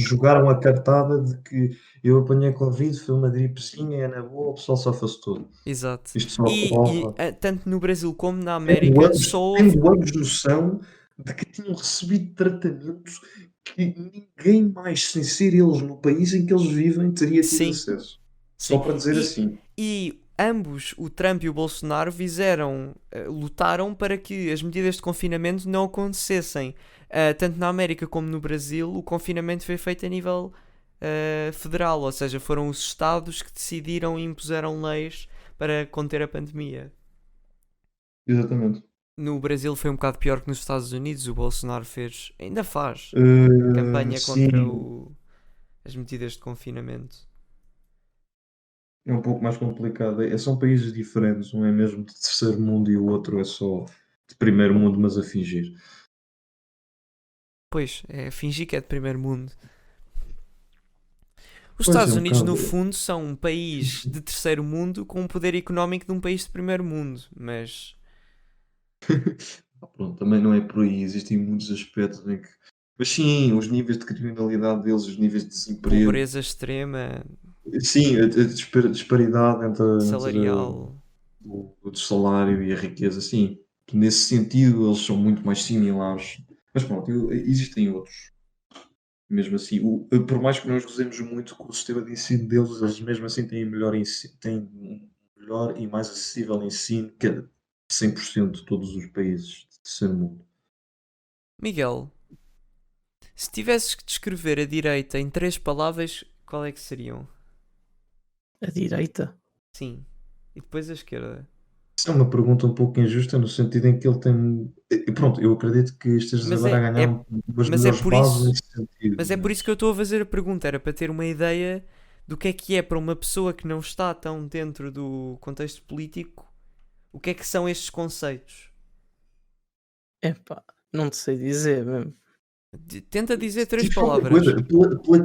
jogaram a cartada de que eu apanhei Covid, foi uma gripezinha, é na boa, o pessoal safou-se todo. Exato. Isto só E prova, tanto no Brasil como na tendo América ambos, só houve. tendo ambos noção de que tinham recebido tratamentos que ninguém mais, sem ser eles no país em que eles vivem, teria tido Sim, acesso. Só sim. para dizer E, assim. e ambos, o Trump e o Bolsonaro, lutaram para que as medidas de confinamento não acontecessem. Tanto na América como no Brasil, o confinamento foi feito a nível federal, ou seja, foram os Estados que decidiram e impuseram leis para conter a pandemia. Exatamente. No Brasil foi um bocado pior que nos Estados Unidos. O Bolsonaro fez, ainda faz, campanha contra Sim, as medidas de confinamento. é um pouco mais complicado. São países diferentes, um é mesmo de terceiro mundo e o outro é só de primeiro mundo, mas a fingir. Pois, é fingir que é de primeiro mundo. Os Pois é, Estados um Unidos, no bocado. fundo, são um país de terceiro mundo com um poder económico de um país de primeiro mundo. Mas Pronto, também não é por aí, existem muitos aspectos em que. Mas sim, os níveis de criminalidade deles, os níveis de desemprego, pobreza extrema, sim, a disparidade entre salarial. o salário e a riqueza, sim. Nesse sentido, eles são muito mais similares. Mas pronto, existem outros. Mesmo assim, por mais que nós gozemos muito com o sistema de ensino deles, eles mesmo assim têm um melhor e mais acessível ensino que 100% de todos os países de terceiro mundo. Miguel, se tivesses que descrever a direita em 3 palavras, qual é que seriam? a direita. Sim. E depois a esquerda. Isso é uma pergunta um pouco injusta no sentido em que ele tem. Pronto, eu acredito que estejas Mas agora a é, ganhar é, umas mas é melhores por bases isso. nesse sentido, Mas é por isso que eu estou a fazer a pergunta. Era para ter uma ideia do que é para uma pessoa que não está tão dentro do contexto político, o que é que são estes conceitos. Epá, não te sei dizer mesmo. Tenta dizer três Diz qualquer coisa, palavras. por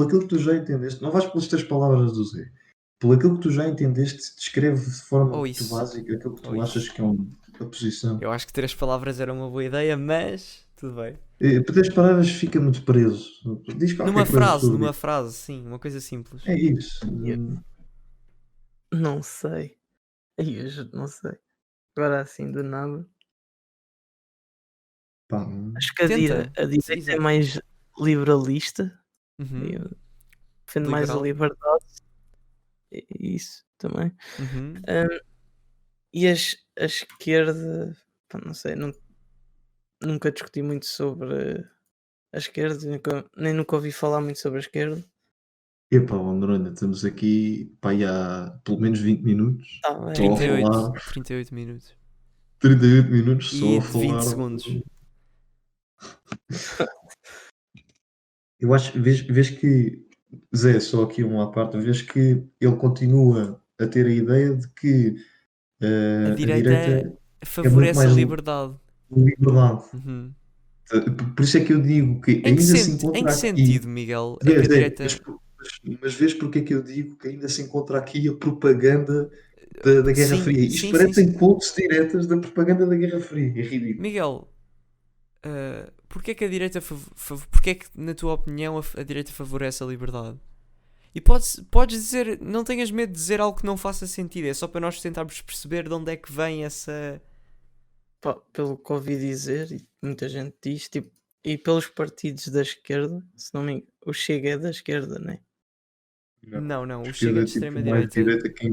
aquilo que tu já entendeste, não vais pelas três palavras do Zé, por aquilo que tu já entendeste, descreve de forma Ou muito isso. básica aquilo que Ou tu achas isso. que é a posição. Eu acho que 3 palavras era uma boa ideia, mas tudo bem. Por três palavras fica muito preso. Diz qualquer coisa sobre Numa isso. frase, sim, uma coisa simples. É isso. Eu não sei. Ai, eu juro, não sei. Agora assim, do nada. Pá, Acho que a, Tenta. a Sim, direita é exato. mais liberalista. Uhum. Eu defendo mais a Liberal. liberdade. E isso também. Uhum. Hum, e a esquerda, pá, não sei, nunca discuti muito sobre a esquerda, nem nunca ouvi falar muito sobre a esquerda. epá, ó, Noronha, estamos aqui pá, aí há pelo menos 20 minutos, Tá bem, só a 38. falar, 38 minutos. 38 minutos, só E a de 20 falar. segundos. Eu acho, vês que, Zé, só aqui uma à parte, vês que ele continua a ter a ideia de que A a direita direita é muito favorece a mais liberdade. liberdade. Uhum. Por isso é que eu digo que ainda se Em que encontra aqui. sentido, Miguel, é Zé, que a Zé, mas, direita. mas vês porque é que eu digo que ainda se encontra aqui a propaganda da Guerra Sim, Fria? Isto sim, sim, parecem sim. pontos diretas da propaganda da Guerra Fria. É ridículo. Miguel, porquê que a direita. Porquê que, na tua opinião, a direita favorece a liberdade? E podes dizer. Não tenhas medo de dizer algo que não faça sentido. É só para nós tentarmos perceber de onde é que vem essa. pá, pelo que ouvi dizer, e muita gente diz, tipo, e pelos partidos da esquerda, se não me engano, o Chega é da esquerda, né? Não. Não, não. A O Chega é esquerda é de tipo mais extrema-direita. direita que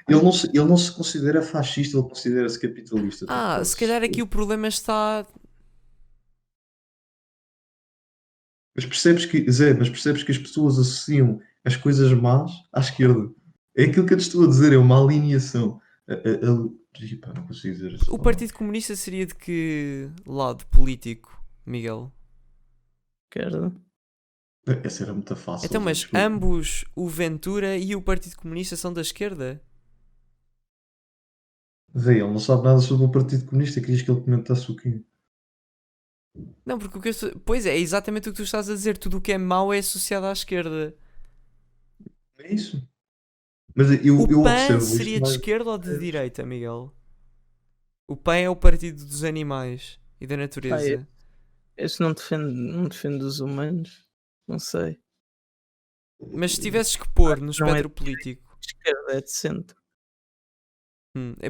ele não se considera fascista, ele considera-se capitalista. Tipo, Se calhar aqui o problema está. mas percebes que as pessoas associam as coisas más à esquerda. É aquilo que eu te estou a dizer, é uma alienação. Pá, não consigo dizer essa O palavra. Partido Comunista seria de que lado político, Miguel? Esquerda. Essa era muito Então, fácil, Zé, mas desculpa. ambos, o Ventura e o Partido Comunista, são da esquerda? Zé, ele não sabe nada sobre o Partido Comunista, querias que ele comentasse o quê? Não, porque o que eu estou... Pois é exatamente o que tu estás a dizer. Tudo o que é mau é associado à esquerda. É isso. Mas O eu PAN observo isto seria de mais. esquerda ou de direita, Miguel? O PAN é o partido dos animais e da Pá, natureza. esse não defende os humanos. Não sei. Mas se tivesses que pôr no Não é espectro de político, esquerda, é de centro.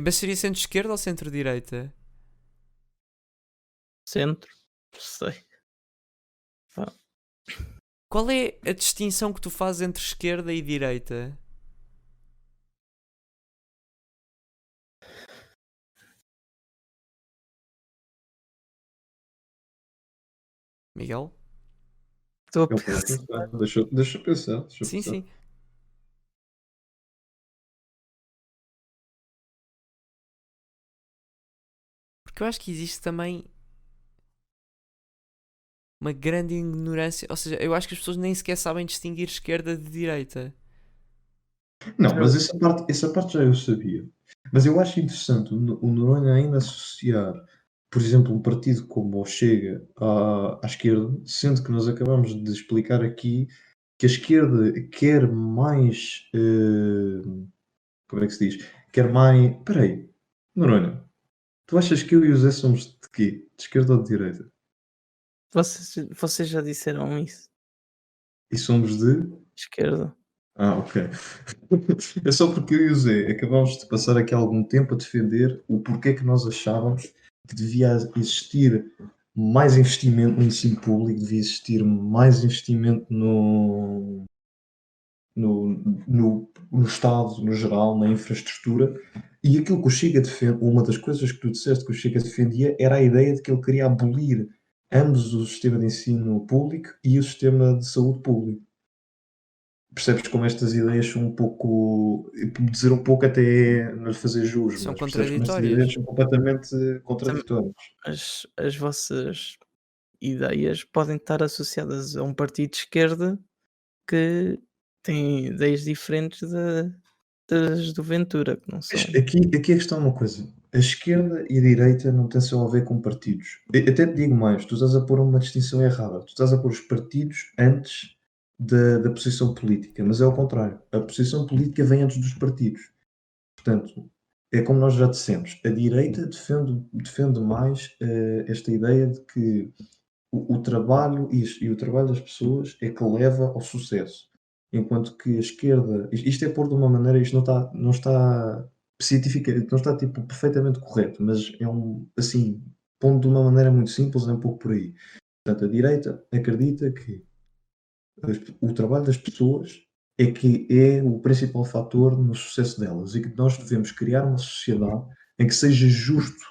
mas seria centro-esquerda ou centro-direita? Centro? Não sei. Pá, Qual é a distinção que tu fazes entre esquerda e direita? Miguel? estou a Ele está a pensar. pensar. Deixa eu pensar. Deixa eu Sim, pensar. sim. Porque eu acho que existe também uma grande ignorância. Ou seja, eu acho que as pessoas nem sequer sabem distinguir esquerda de direita. Não, mas essa parte já eu sabia. Mas eu acho interessante o Noronha ainda associar, por exemplo, um partido como o Chega à esquerda, sendo que nós acabamos de explicar aqui que a esquerda quer mais. Como é que se diz? Quer mais. Espera aí, Noronha, tu achas que eu e o Zé somos de quê? De esquerda ou de direita? Vocês já disseram isso. E somos de. Esquerda. Ah, ok. É só porque eu e o Zé acabámos de passar aqui algum tempo a defender o porquê que nós achávamos que devia existir mais investimento no ensino público, devia existir mais investimento no Estado, no geral, na infraestrutura. E aquilo que o Chega defende, uma das coisas que tu disseste que o Chega defendia era a ideia de que ele queria abolir ambos o sistema de ensino público e o sistema de saúde público. Percebes como estas ideias são um pouco, por dizer um pouco até não lhe fazer jus, São mas percebes como estas ideias contraditórias. são completamente Tam- contraditórias. as vossas ideias podem estar associadas a um partido de esquerda que tem ideias diferentes das do Ventura, que não Mas são. aqui a questão é uma coisa, a esquerda e a direita não têm só a ver com partidos. Até te digo mais, tu estás a pôr uma distinção errada, tu estás a pôr os partidos antes da posição política, mas é ao contrário, a posição política vem antes dos partidos. Portanto, é como nós já dissemos, a direita defende mais esta ideia de que o trabalho e o trabalho das pessoas é que leva ao sucesso. Enquanto que a esquerda, isto é pôr de uma maneira, isto não está científica, não está tipo perfeitamente correto, mas é assim, pondo de uma maneira muito simples, é um pouco por aí. Portanto, a direita acredita que o trabalho das pessoas é que é o principal fator no sucesso delas e que nós devemos criar uma sociedade em que seja justo,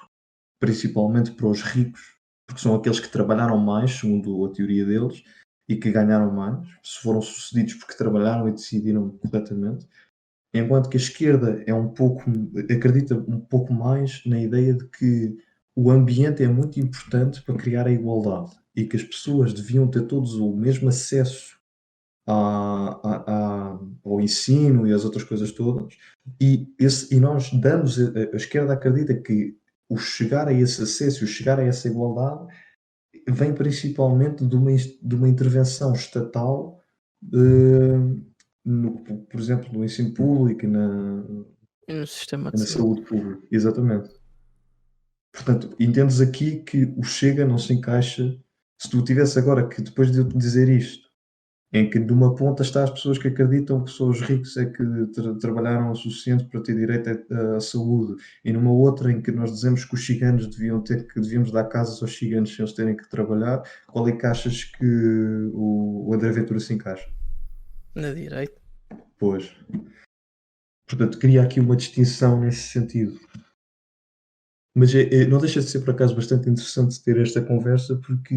principalmente para os ricos, porque são aqueles que trabalharam mais, segundo a teoria deles, e que ganharam mais, se foram sucedidos porque trabalharam e decidiram corretamente, enquanto que a esquerda acredita um pouco mais na ideia de que o ambiente é muito importante para criar a igualdade e que as pessoas deviam ter todos o mesmo acesso ao ensino e às outras coisas todas, e nós damos, a esquerda acredita que o chegar a esse acesso, o chegar a essa igualdade, vem principalmente de uma intervenção estatal, por exemplo, no ensino público e No sistema de na saúde. saúde pública. Exatamente. Portanto, entendes aqui que o Chega não se encaixa. Se tu tivesse agora que, depois de eu te dizer isto, em que de uma ponta está as pessoas que acreditam que só os ricos é que trabalharam o suficiente para ter direito à saúde, e numa outra em que nós dizemos que os ciganos devíamos dar casas aos ciganos sem eles terem que trabalhar, qual é que achas que o André Ventura se encaixa? Na direita. Pois. Portanto, queria aqui uma distinção nesse sentido. Mas não deixa de ser, por acaso, bastante interessante ter esta conversa, porque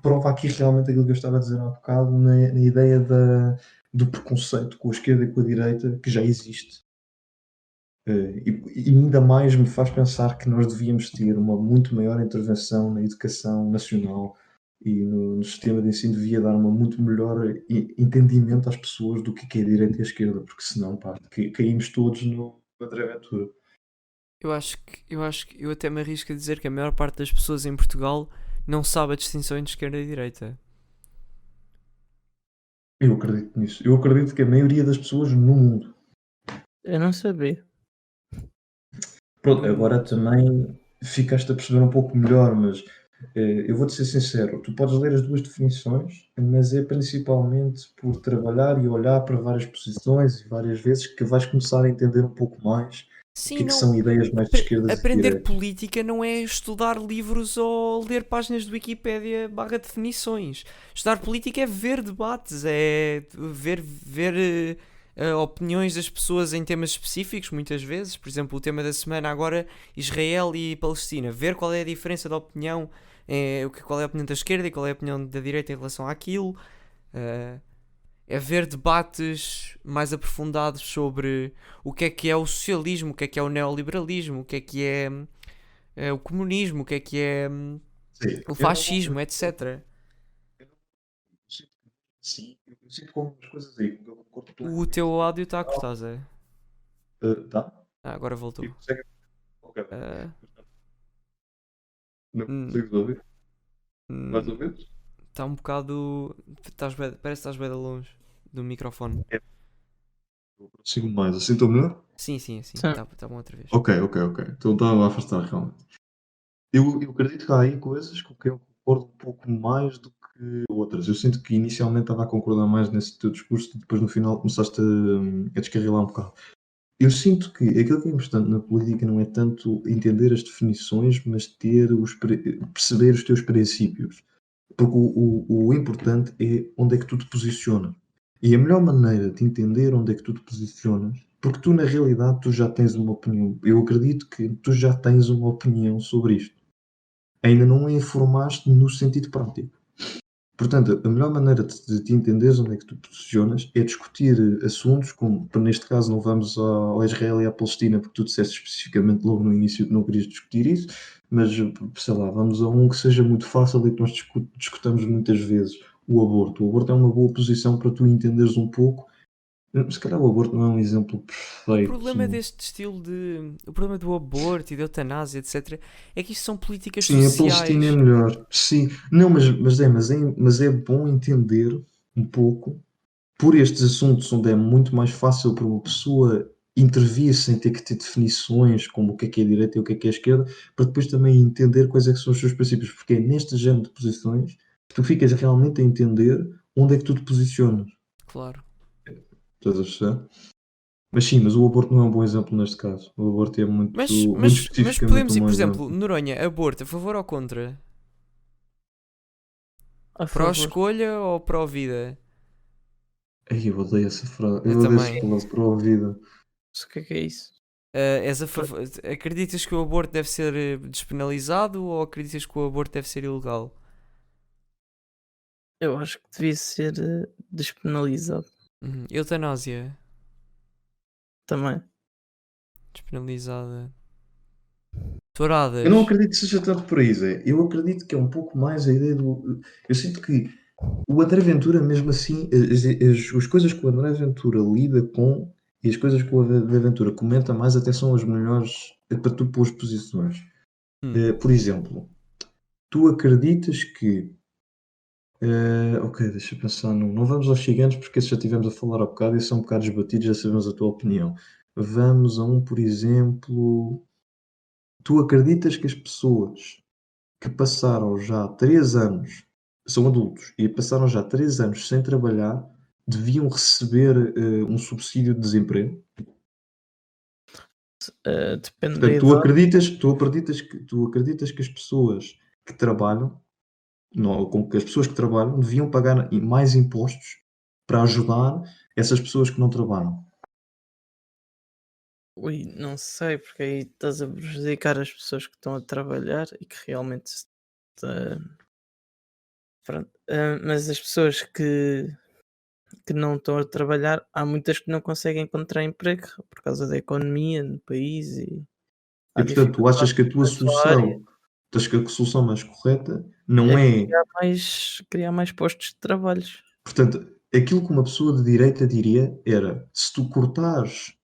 prova aqui realmente aquilo que eu estava a dizer há bocado, na ideia do preconceito com a esquerda e com a direita, que já existe. E ainda mais me faz pensar que nós devíamos ter uma muito maior intervenção na educação nacional e no sistema de ensino, devia dar uma muito melhor entendimento às pessoas do que é a direita e a esquerda, porque senão, pá, caímos todos no André Eu acho que eu até me arrisco a dizer que a maior parte das pessoas em Portugal não sabe a distinção entre esquerda e direita. Eu acredito nisso. Eu acredito que a maioria das pessoas no mundo. Eu não sabia. Pronto, No agora mundo. também ficaste a perceber um pouco melhor, mas eu vou-te ser sincero, tu podes ler as duas definições, mas é principalmente por trabalhar e olhar para várias posições e várias vezes que vais começar a entender um pouco mais o que Sim, é que não. são ideias mais de esquerdas e de Aprender direitas. política não é estudar livros ou ler páginas de Wikipédia barra definições. Estudar política é ver debates, é ver opiniões das pessoas em temas específicos, muitas vezes. Por exemplo, o tema da semana agora, Israel e Palestina. Ver qual é a diferença de opinião, qual é a opinião da esquerda e qual é a opinião da direita em relação àquilo. eh, é ver debates mais aprofundados sobre o que é o socialismo, o que é o neoliberalismo, o que é o comunismo, o que é Sim, o eu não vou. fascismo, etc. Eu não sinto sim, eu sinto com algumas coisas aí, eu concordo O plenamente. teu áudio está a cortar, Zé. Tá? Ah, agora voltou. E consegue. Ok. Ah, Não hum, consigo ouvir? Mais hum, ou menos? Está um bocado. Parece que estás bem de longe do microfone. É, eu aproximo mais. Assim estou melhor? Sim, sim, sim. Sim. Está bom outra vez. Ok, ok, ok. Então estava a afastar realmente. Eu acredito que há aí coisas com que eu concordo um pouco mais do que outras. Eu sinto que inicialmente estava a concordar mais nesse teu discurso e depois no final começaste a descarrilar um bocado. Eu sinto que aquilo que é importante na política não é tanto entender as definições, mas perceber os teus princípios. Porque o importante é onde é que tu te posicionas. E a melhor maneira de entender onde é que tu te posicionas, porque tu na realidade tu já tens uma opinião. Eu acredito que tu já tens uma opinião sobre isto. Ainda não a informaste no sentido prático. Portanto, a melhor maneira de te entenderes onde é que tu posicionas é discutir assuntos como, para neste caso, não vamos ao Israel e à Palestina, porque tu disseste especificamente logo no início que não querias discutir isso, mas sei lá, vamos a um que seja muito fácil e que nós discutamos muitas vezes: o aborto. O aborto é uma boa posição para tu entenderes um pouco. Se calhar o aborto não é um exemplo O perfeito. problema deste estilo de. O problema do aborto e da eutanásia, etc., é que isto são políticas Sim, a Palestina é sociais. melhor. Sim, não, mas é bom entender um pouco por estes assuntos onde é muito mais fácil para uma pessoa intervir sem ter que ter definições como o que é a direita e o que é a esquerda, para depois também entender quais é que são os seus princípios, porque é neste género de posições que tu ficas realmente a entender onde é que tu te posicionas. Claro. Estás a perceber? Mas sim, mas o aborto não é um bom exemplo neste caso. O aborto é muito Mas especificamente podemos um ir, mau por exemplo, exemplo. Noronha, aborto, a favor ou contra? A favor. Pró-escolha ou pró-vida? Ai, eu odeio essa frase, Eu eu odeio essa também. palavra para a vida. Mas o que é isso? És a acreditas que o aborto deve ser despenalizado ou acreditas que o aborto deve ser ilegal? Eu acho que devia ser despenalizado Eutanásia. Uhum. também. Despenalizada. Eu não Touradas. acredito que seja tanto por aí, Zé. Eu acredito que é um pouco mais a ideia do. Eu sinto que o André Ventura, mesmo assim, as coisas que o André Ventura lida com e as coisas que o André Ventura comenta mais até são as melhores para tu pôr posições. Hum. Por exemplo, tu acreditas que. Ok, deixa eu pensar. Não vamos aos gigantes porque esses já estivemos a falar há bocado e são um bocado desbatidos, já sabemos a tua opinião. Vamos a um, por exemplo. Tu acreditas que as pessoas que passaram já 3 anos, são adultos, e passaram já 3 anos sem trabalhar, deviam receber, um subsídio de desemprego? Depende da Portanto, idade. tu acreditas que as pessoas que trabalham, não, com que as pessoas que trabalham deviam pagar mais impostos para ajudar essas pessoas que não trabalham? Ui, não sei, porque aí estás a prejudicar as pessoas que estão a trabalhar e que realmente está- pronto. Mas as pessoas que não estão a trabalhar, há muitas que não conseguem encontrar emprego por causa da economia no país e E há portanto, tu achas dificuldades que a tua na sua área. solução, achas que a solução mais correta É não é. criar mais postos de trabalhos. Portanto, aquilo que uma pessoa de direita diria era: se tu cortares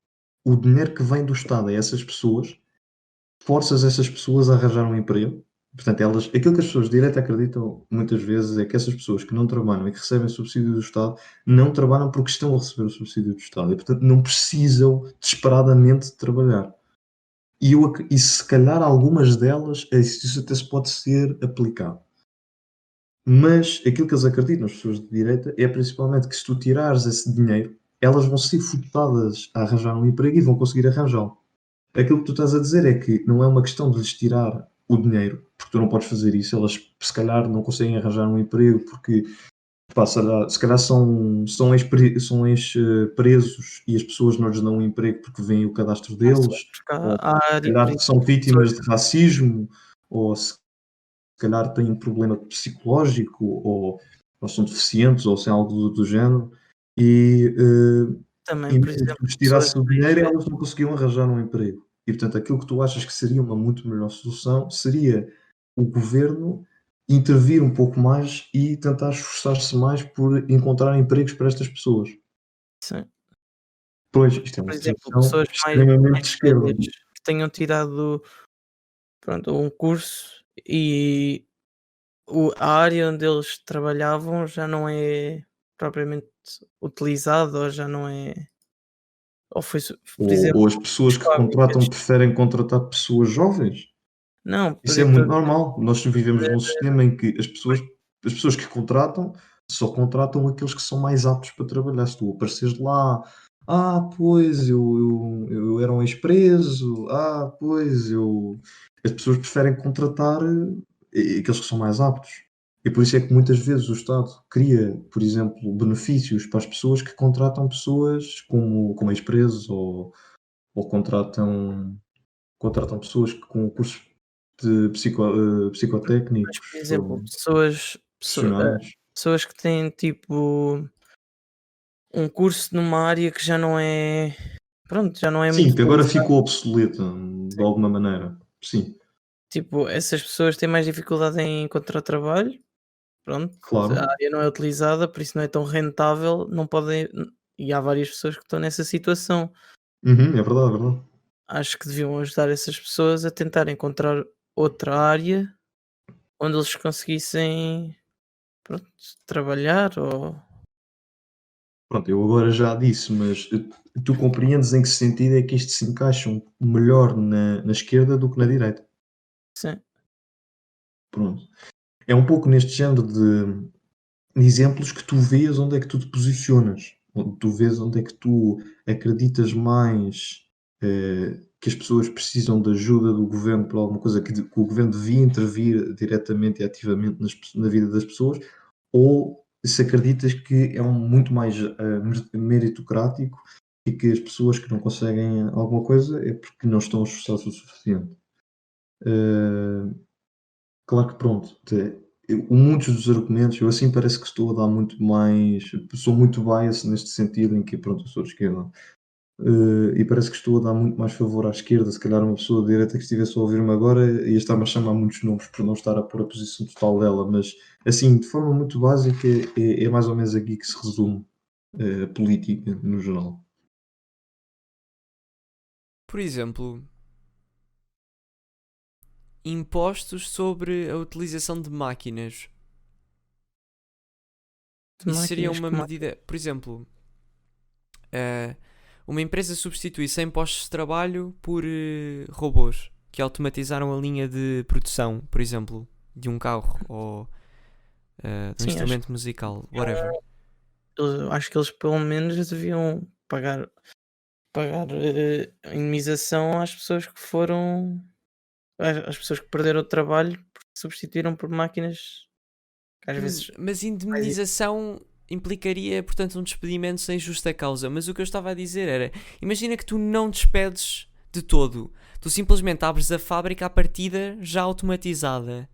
o dinheiro que vem do Estado a essas pessoas, forças essas pessoas a arranjar um emprego. Portanto, aquilo que as pessoas de direita acreditam muitas vezes é que essas pessoas que não trabalham e que recebem subsídio do Estado não trabalham porque estão a receber o subsídio do Estado e, portanto, não precisam desesperadamente de trabalhar. E se calhar algumas delas, isso até se pode ser aplicado. Mas aquilo que eles acreditam, as pessoas de direita, é principalmente que se tu tirares esse dinheiro, elas vão ser forçadas a arranjar um emprego e vão conseguir arranjá-lo. Aquilo que tu estás a dizer é que não é uma questão de lhes tirar o dinheiro, porque tu não podes fazer isso. Elas, se calhar, não conseguem arranjar um emprego porque, pá, se calhar são ex-presos e as pessoas não lhes dão um emprego porque veem o cadastro Não só deles, porque ou há se área, por calhar são exemplo, pessoas. vítimas de racismo, ou se calhar têm um problema psicológico, ou são deficientes, ou se é algo do género. E, Também, e por mesmo que exemplo, lhes pessoas tirasse o mais dinheiro, velhas. elas não conseguiam arranjar um emprego. E, portanto, aquilo que tu achas que seria uma muito melhor solução seria o governo intervir um pouco mais e tentar esforçar-se mais por encontrar empregos para estas pessoas. Sim. Pois, Porque, isto é uma por exemplo, situação pessoas extremamente mais de esquerda. velhas que tenham tirado, pronto, um curso e a área onde eles trabalhavam já não é propriamente utilizada, ou já não é, ou foi, por exemplo, Ou as pessoas as que contratam fábricas. preferem contratar pessoas jovens. Não, Isso por é estou a muito dizer, normal. Nós vivemos num sistema em que as pessoas que contratam só contratam aqueles que são mais aptos para trabalhar. Se tu apareceres lá, pois eu era um ex-preso, pois eu. As pessoas preferem contratar aqueles que são mais aptos. E por isso é que muitas vezes o Estado cria, por exemplo, benefícios para as pessoas que contratam pessoas como ex-presos ou contratam pessoas com cursos de mas, por psicotécnicos, exemplo, profissionais. pessoas que têm tipo um curso numa área que já não é, pronto, já não é Sim, muito que agora utilizada. ficou obsoleta, de alguma maneira. Sim, Tipo, essas pessoas têm mais dificuldade em encontrar trabalho, pronto, a claro. área não é utilizada, por isso não é tão rentável, não podem, e há várias pessoas que estão nessa situação. Uhum, é verdade, é verdade. Acho que deviam ajudar essas pessoas a tentar encontrar outra área onde eles conseguissem, pronto, trabalhar, ou Pronto, eu agora já disse, mas tu compreendes em que sentido é que isto se encaixa melhor na esquerda do que na direita. sim, Pronto. É um pouco neste género de exemplos que tu vês onde é que tu te posicionas, onde tu vês onde é que tu acreditas mais que as pessoas precisam de ajuda do governo para alguma coisa, que o governo devia intervir diretamente e ativamente na vida das pessoas, ou se acreditas que é muito mais meritocrático e que as pessoas que não conseguem alguma coisa é porque não estão esforçadas o suficiente. Eh, Claro que pronto, muitos dos argumentos, eu assim parece que estou a dar muito mais, sou muito bias neste sentido em que pronto, eu sou de esquerda, e parece que estou a dar muito mais favor à esquerda, se calhar uma pessoa de direita que estivesse a ouvir-me agora ia estar-me a chamar muitos nomes por não estar a pôr a posição total dela, mas assim, de forma muito básica, é mais ou menos aqui que se resume a política no geral. Por exemplo, impostos sobre a utilização de máquinas. de Isso seria máquinas uma que medida, por exemplo, eh, uma empresa substitui 100 postos de trabalho por robôs que automatizaram a linha de produção, por exemplo, de um carro ou de um sim, acho que instrumento musical, whatever. deviam, acho que eles pelo menos deviam pagar a indemnização às pessoas que foram, às pessoas que perderam o trabalho porque substituíram por máquinas que às vezes Mas mais indemnização implicaria, portanto, um despedimento sem justa causa. Mas o que eu estava a dizer era: imagina que tu não despedes de todo, tu simplesmente abres a fábrica à partida já automatizada.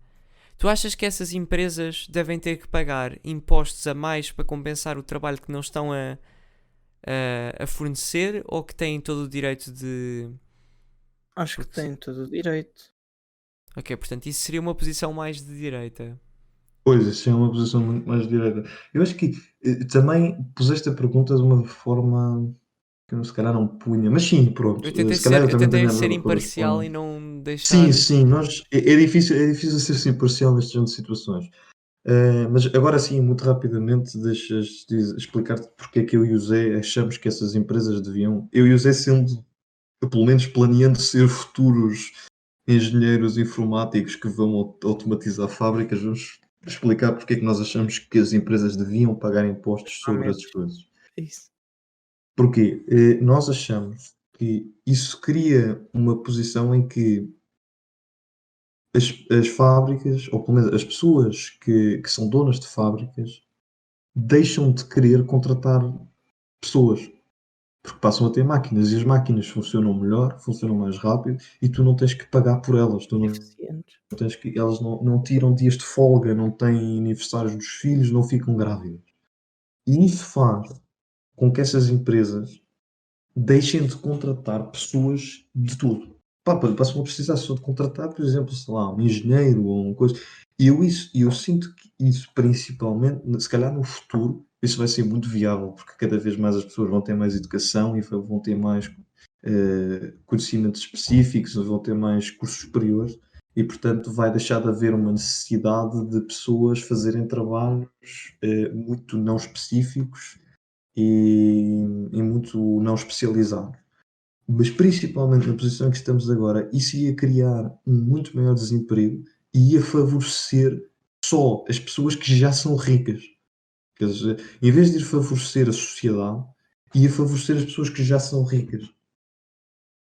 Tu achas que essas empresas devem ter que pagar impostos a mais para compensar o trabalho que não estão a fornecer, ou que têm todo o direito de. acho que Porque, têm todo o direito. ok, portanto, isso seria uma posição mais de direita. Pois, isso é uma posição muito mais direita. Eu acho que também puseste a pergunta de uma forma que eu se calhar não punha, mas sim, pronto, se calhar eu Eu também tentei tenho a ser mesma imparcial e correspondência. não deixar. Sim, é difícil ser imparcial neste género de situações. Mas agora sim, muito rapidamente, deixas explicar-te porque é que eu e o Zé achamos que essas empresas deviam. Eu e o Zé sendo, pelo menos planeando ser futuros engenheiros informáticos que vão automatizar fábricas, vamos explicar porque é que nós achamos que as empresas deviam pagar impostos sobre essas Realmente, coisas. é isso. Porquê? Nós achamos que isso cria uma posição em que as fábricas, ou pelo menos as pessoas que são donas de fábricas, deixam de querer contratar pessoas, porque passam a ter máquinas e as máquinas funcionam melhor, funcionam mais rápido e tu não tens que pagar por elas, tu não Eficientes. tens que, elas não tiram dias de folga, não têm aniversários dos filhos, não ficam grávidas. E isso faz com que essas empresas deixem de contratar pessoas de tudo. Pá, passam a precisar só de contratar, por exemplo, sei lá, um engenheiro ou uma coisa. E eu sinto que isso, principalmente, se calhar no futuro, isso vai ser muito viável, porque cada vez mais as pessoas vão ter mais educação e vão ter mais conhecimentos específicos, vão ter mais cursos superiores e, portanto, vai deixar de haver uma necessidade de pessoas fazerem trabalhos muito não específicos e muito não especializado. Mas principalmente na posição em que estamos agora, isso ia criar um muito maior desemprego e ia favorecer só as pessoas que já são ricas. Quer dizer, em vez de ir favorecer a sociedade, ia favorecer as pessoas que já são ricas.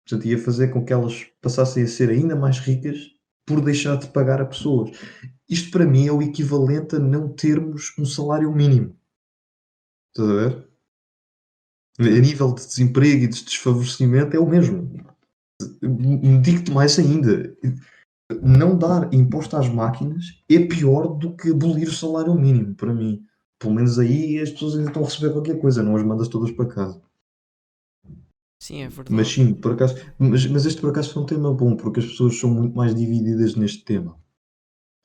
Portanto, ia fazer com que elas passassem a ser ainda mais ricas por deixar de pagar a pessoas. Isto para mim é o equivalente a não termos um salário mínimo. Estás a ver? A nível de desemprego e de desfavorecimento é o mesmo. Digo-te mais ainda, não dar imposto às máquinas é pior do que abolir o salário mínimo, para mim. Pelo menos aí as pessoas ainda estão a receber qualquer coisa, não as mandas todas para casa. Sim, é Mas verdade. sim, por acaso, mas este por acaso foi um tema bom, porque as pessoas são muito mais divididas neste tema.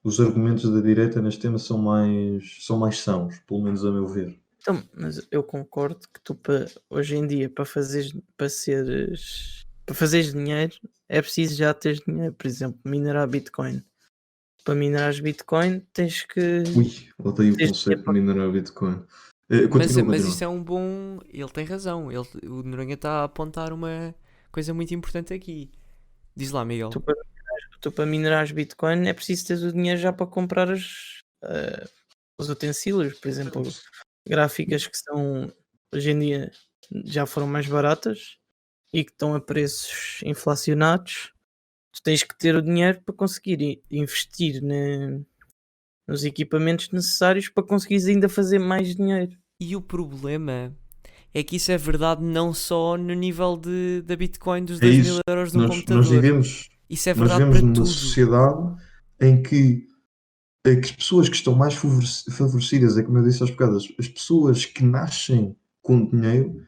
Os argumentos da direita neste tema são mais sãos, pelo menos a meu ver. Então, mas eu concordo que tu hoje em dia para fazeres dinheiro é preciso já teres dinheiro, por exemplo, minerar Bitcoin. Para minerares Bitcoin tens que Ui, odeio o teres dinheiro conceito de para. minerar Bitcoin. Mas Continua. isso é um bom. Ele tem razão. O Noronha está a apontar uma coisa muito importante aqui. Diz lá, Miguel. Tu para minerares Bitcoin é preciso teres o dinheiro já para comprar os utensílios, por exemplo, gráficas que são hoje em dia já foram mais baratas e que estão a preços inflacionados. Tu tens que ter o dinheiro para conseguir investir nos equipamentos necessários para conseguires ainda fazer mais dinheiro. E o problema é que isso é verdade não só no nível da Bitcoin dos É 2000 isso. euros de um Nós computador. vivemos, Isso é nós verdade vivemos para numa tudo. sociedade em que as pessoas que estão mais favorecidas, é como eu disse aos bocados, as pessoas que nascem com dinheiro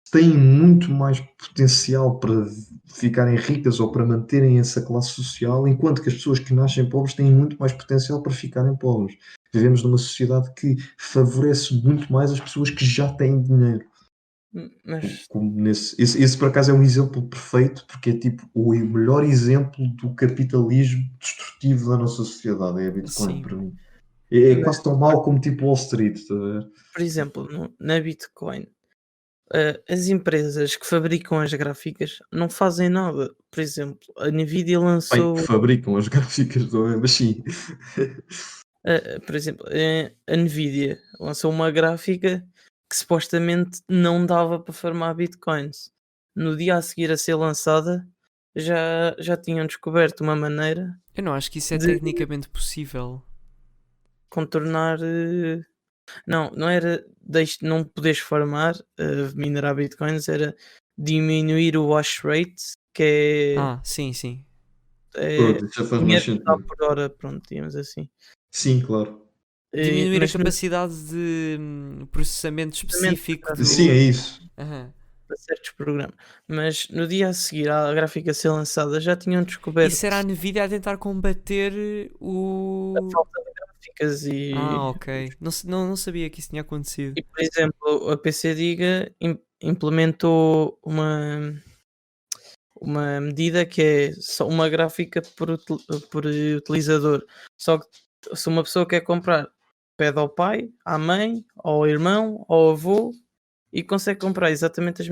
têm muito mais potencial para ficarem ricas ou para manterem essa classe social, enquanto que as pessoas que nascem pobres têm muito mais potencial para ficarem pobres. Vivemos numa sociedade que favorece muito mais as pessoas que já têm dinheiro. Mas Esse por acaso é um exemplo perfeito, porque é tipo o melhor exemplo do capitalismo destrutivo da nossa sociedade, é a Bitcoin Sim. para mim. É mas, quase tão mau como tipo Wall Street, estás a ver? por exemplo, na Bitcoin, as empresas que fabricam as gráficas não fazem nada. Por exemplo, a Nvidia Bem, lançou, fabricam as gráficas, não é? Mas sim. por exemplo, a Nvidia lançou uma gráfica que supostamente não dava para farmar Bitcoins. No dia a seguir a ser lançada, já tinham descoberto uma maneira Eu não acho que isso é de tecnicamente possível. contornar. Não era não poderes farmar, minerar bitcoins, era diminuir o wash rate, que Ah, sim, sim. é Pronto, isso já faz mais dinheiro total sentido. por hora, pronto, digamos assim. Sim, claro. Diminuir a Mas capacidade de processamento justamente específico Sim, é do. isso. Aham. para certos programas. Mas no dia a seguir à gráfica ser lançada já tinham Isso descoberto era a Nvidia a tentar combater a o. falta de gráficas Ah, ok. Não sabia que isso tinha acontecido. e, por exemplo, a PC Diga implementou uma medida que é só uma gráfica por utilizador. Só que se uma pessoa quer comprar, pede ao pai, à mãe, ao irmão, ao avô e consegue comprar exatamente as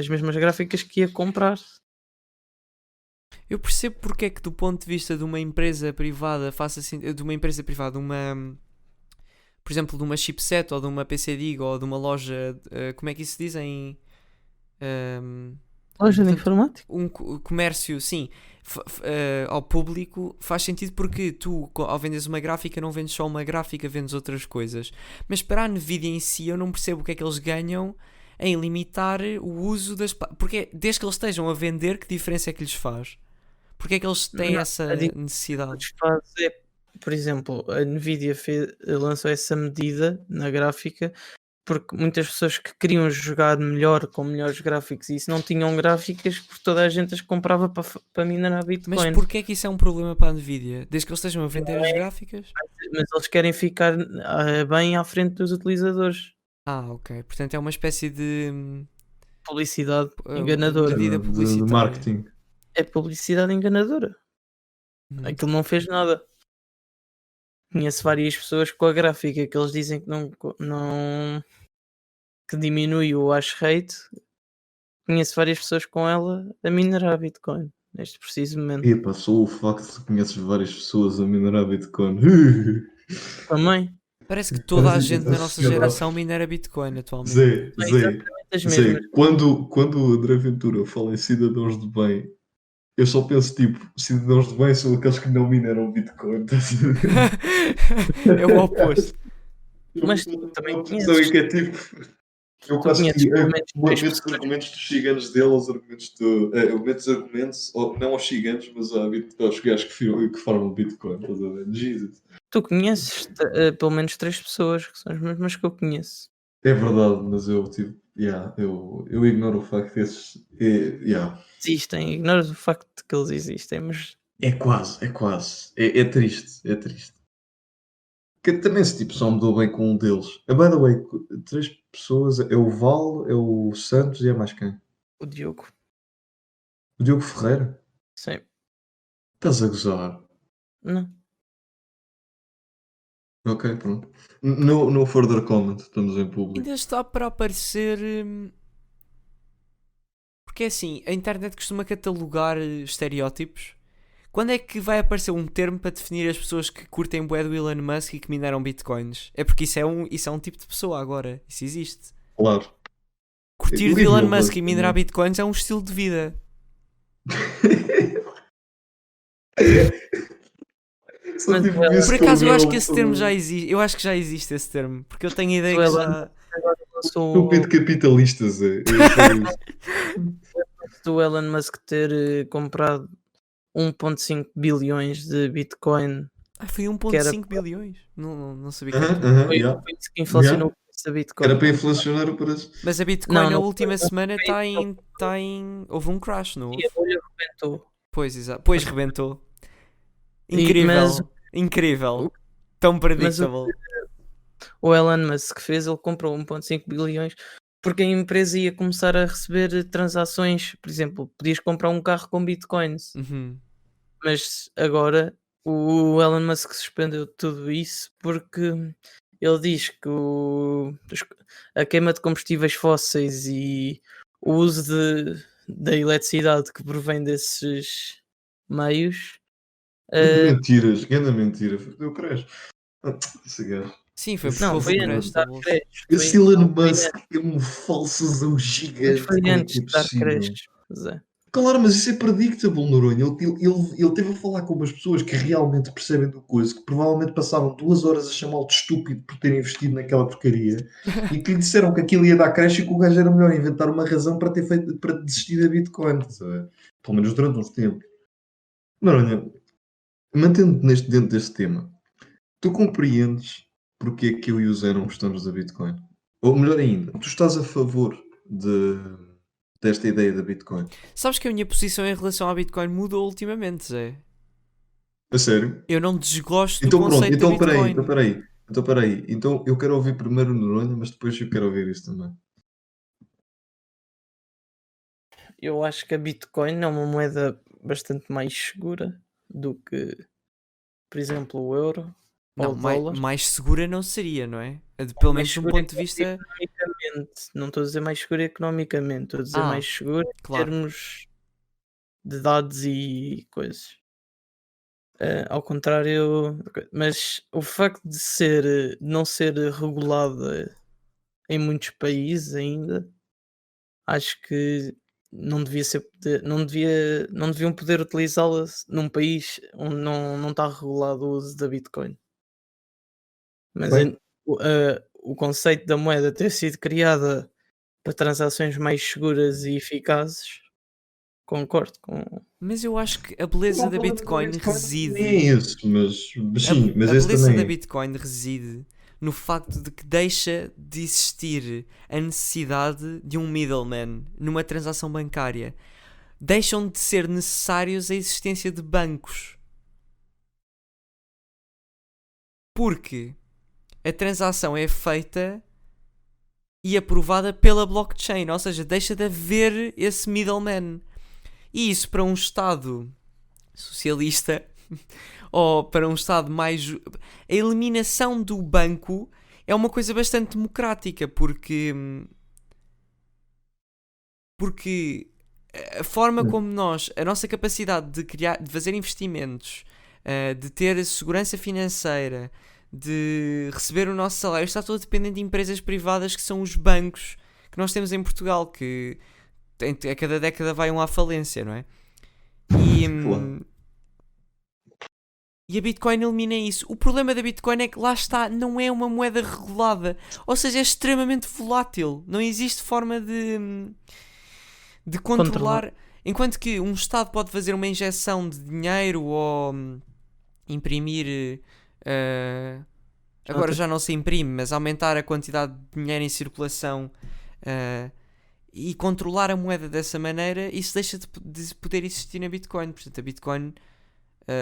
mesmas gráficas que ia comprar. Eu percebo porque é que do ponto de vista de uma empresa privada por exemplo, de uma chipset ou de uma PCDIG ou de uma loja, como é que isso se diz em Loja de portanto, informática? comércio, sim, ao público faz sentido porque tu, ao vendes uma gráfica, não vendes só uma gráfica, vendes outras coisas. Mas para a Nvidia em si, eu não percebo o que é que eles ganham em limitar o uso porque desde que eles estejam a vender, que diferença é que lhes faz? Porque é que eles têm Não, essa a diferença necessidade? que faz é, por exemplo, a Nvidia lançou essa medida na gráfica porque muitas pessoas que queriam jogar melhor com melhores gráficos e isso não tinham gráficas porque toda a gente as comprava para minerar Mas Bitcoin. porquê é que isso é um problema para a Nvidia? Desde que eles estejam a vender as gráficas? Mas eles querem ficar bem à frente dos utilizadores. Ah, ok. Portanto é uma espécie de Publicidade enganadora. medida de publicitária. marketing. É publicidade enganadora. Uhum. Aquilo não fez nada. Conheço várias pessoas com a gráfica que eles dizem que não que diminui o hash rate. Conheço várias pessoas com ela a minerar Bitcoin neste preciso momento. E passou o facto de conheces várias pessoas a minerar Bitcoin. Também Parece que toda a Parece gente que na está nossa chegando geração minera Bitcoin atualmente. Zé, são Zé, exatamente as mesmas. Zé, quando o André Ventura fala em cidadãos de bem, eu só penso tipo, cidadãos de bem são aqueles que não mineram Bitcoin. Estás a ver? É o oposto. Mas tu também Uma conheces. pessoa em que é tipo. Eu Tu quase conheces que pelo menos três meto os pessoas. argumentos dos ciganos dele aos argumentos do. Eu meto os argumentos, não aos ciganos, mas aos gajos que formam Bitcoin. Estás a ver? Jesus. Tu conheces pelo menos 3 pessoas que são as mesmas que eu conheço. É verdade, mas eu tipo. Yeah, eu ignoro o facto desses. Yeah. Existem, ignoras o facto de que eles existem, mas É quase, é quase. É triste, é triste. Que também se tipo só me dou bem com um deles. By the way, 3 pessoas, é o Val, é o Santos e é mais quem? o Diogo, O Diogo Ferreira? sim, Estás a gozar? não. Ok, pronto. No further comment, estamos em público. Ainda está para aparecer. Porque é assim, a internet costuma catalogar estereótipos. Quando é que vai aparecer um termo para definir as pessoas que curtem bué do Elon Musk e que mineram bitcoins? É porque isso é um tipo de pessoa agora. Isso existe. Claro. Curtir Eu de Elon Elon Musk Musk e minerar também. bitcoins é um estilo de vida. Só Mas tipo o Elon- isso Por que eu acaso eu acho que vejo, esse termo já existe. Eu acho que já existe esse termo. Porque eu tenho a ideia o que Elon já. agora lançou Estúpido capitalista, Zé. do Elon Musk ter comprado 1,5 bilhões de Bitcoin, Foi que era 1,5 bilhões. Não sabia que era tanto. Aham, foi, yeah. foi isso que inflacionou Yeah. o preço da Era Bitcoin. para inflacionar o preço. Mas a Bitcoin Não, na não última foi, semana foi, está em. Houve um crash, não e houve? a bolha rebentou. Pois, exato. Pois rebentou. E- Incrível. mas- Incrível. Tão Mas predictable. o Elon Musk fez, ele comprou 1,5 bilhões porque a empresa ia começar a receber transações, por exemplo, podias comprar um carro com Bitcoins, Uhum. mas agora o Elon Musk suspendeu tudo isso porque ele diz que a queima de combustíveis fósseis e o uso da eletricidade que provém desses meios Mentiras, grande mentira. Eu creio. Esse gajo. Sim, foi Esse porque não, houve foi um Elon crash antes Musk. de da dar bolsa. creches. Esse Elon Musk é um falsozão Mas gigante. foi Como é antes que é de dar possível? creches. Zé. Claro, mas isso é predictable, Noronha. Ele teve a falar com umas pessoas que realmente percebem do coisa, que provavelmente passaram 2 horas a chamá-lo de estúpido por ter investido naquela porcaria e que lhe disseram que aquilo ia dar creche e que o gajo era melhor inventar uma razão para ter feito, para desistir da Bitcoin. Sabe? Pelo menos durante uns tempos. Noronha, mantendo-te dentro deste tema, tu compreendes porque é que eu e o Zé não gostamos da Bitcoin? Ou melhor ainda, tu estás a favor desta ideia da Bitcoin? Sabes que a minha posição em relação à Bitcoin mudou ultimamente, Zé. A sério? Eu não desgosto do Então pronto, conceito da então peraí, Bitcoin. então peraí. Então eu quero ouvir primeiro o Noronha, mas depois eu quero ouvir isso também. eu acho que a Bitcoin é uma moeda bastante mais segura do que, por exemplo, o euro ou Não, o dólar. mais segura não seria, não é? Pelo Mais menos de um segura ponto de vista. economicamente. Não estou a dizer mais segura economicamente, estou a dizer Ah, mais segura em claro. termos de dados e coisas. Ao contrário, mas o facto de de não ser regulada em muitos países ainda, acho que não deviam poder utilizá-la num país onde não está regulado o uso da Bitcoin. Mas Bem, o conceito da moeda ter sido criada para transações mais seguras e eficazes, concordo com. Mas eu acho que a o beleza da problema do Bitcoin Bitcoin nem é reside. esse, mas sim, mas A esse beleza também da é. Bitcoin reside no facto de que deixa de existir a necessidade de um middleman numa transação bancária. Deixam de ser necessários a existência de bancos. Porque a transação é feita e aprovada pela blockchain, ou seja, deixa de haver esse middleman. E isso para um Estado socialista ou para um Estado mais. A eliminação do banco é uma coisa bastante democrática porque a forma como nós, a nossa capacidade de criar, de fazer investimentos, de ter segurança financeira, de receber o nosso salário, está todo dependente de empresas privadas que são os bancos que nós temos em Portugal, que a cada década vai um à falência, não é? Claro. E a Bitcoin elimina isso. O problema da Bitcoin é que lá está, não é uma moeda regulada. Ou seja, é extremamente volátil. Não existe forma de Controlar. controlar. Enquanto que um Estado pode fazer uma injeção de dinheiro ou imprimir. Agora Notas. já não se imprime, mas aumentar a quantidade de dinheiro em circulação e controlar a moeda dessa maneira, isso deixa de poder existir na Bitcoin. Portanto, a Bitcoin.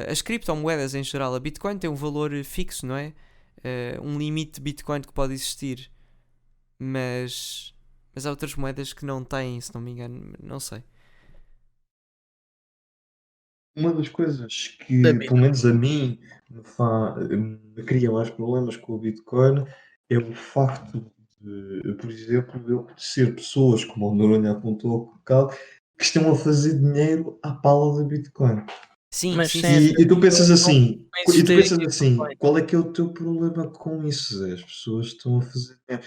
As criptomoedas em geral, a Bitcoin tem um valor fixo, não é? Um limite de Bitcoin que pode existir. Mas há outras moedas que não têm, se não me engano, não sei. Uma das coisas Da que, Bit. pelo menos a mim, me cria mais problemas com o Bitcoin é o facto de, por exemplo, eu conhecer pessoas, como o Noronha apontou há bocado, que estão a fazer dinheiro à pala da Bitcoin. Sim, Mas sim, sem sim. essas E tu pensas pessoas não assim, e tu existiriam pensas assim, Bitcoin. qual é que é o teu problema com isso, Zé? As pessoas estão a fazer dinheiro.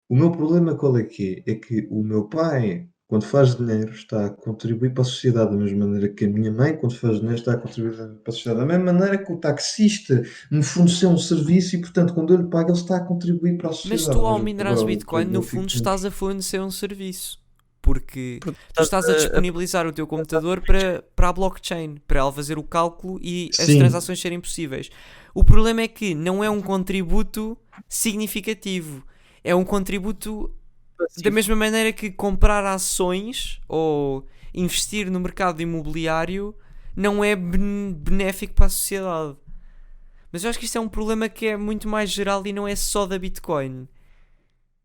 O meu problema qual é que é? É que o meu pai, quando faz dinheiro, está a contribuir para a sociedade da mesma maneira que a minha mãe, quando faz dinheiro, está a contribuir para a sociedade da mesma maneira que o taxista me forneceu um serviço e, portanto, quando eu lhe pago, ele está a contribuir para a Mas sociedade. tu, ao Mesmo que minerares agora o Bitcoin, emprego no dele fundo fique menos. estás a fornecer um serviço. Porque Porque tu estás estás a disponibilizar o teu computador para a blockchain, para ela fazer o cálculo e as Sim, transações serem possíveis. O problema é que não é um contributo significativo. É um contributo da passivo. mesma maneira que comprar ações ou investir no mercado imobiliário não é benéfico para a sociedade. Mas eu acho que isto é um problema que é muito mais geral e não é só da Bitcoin.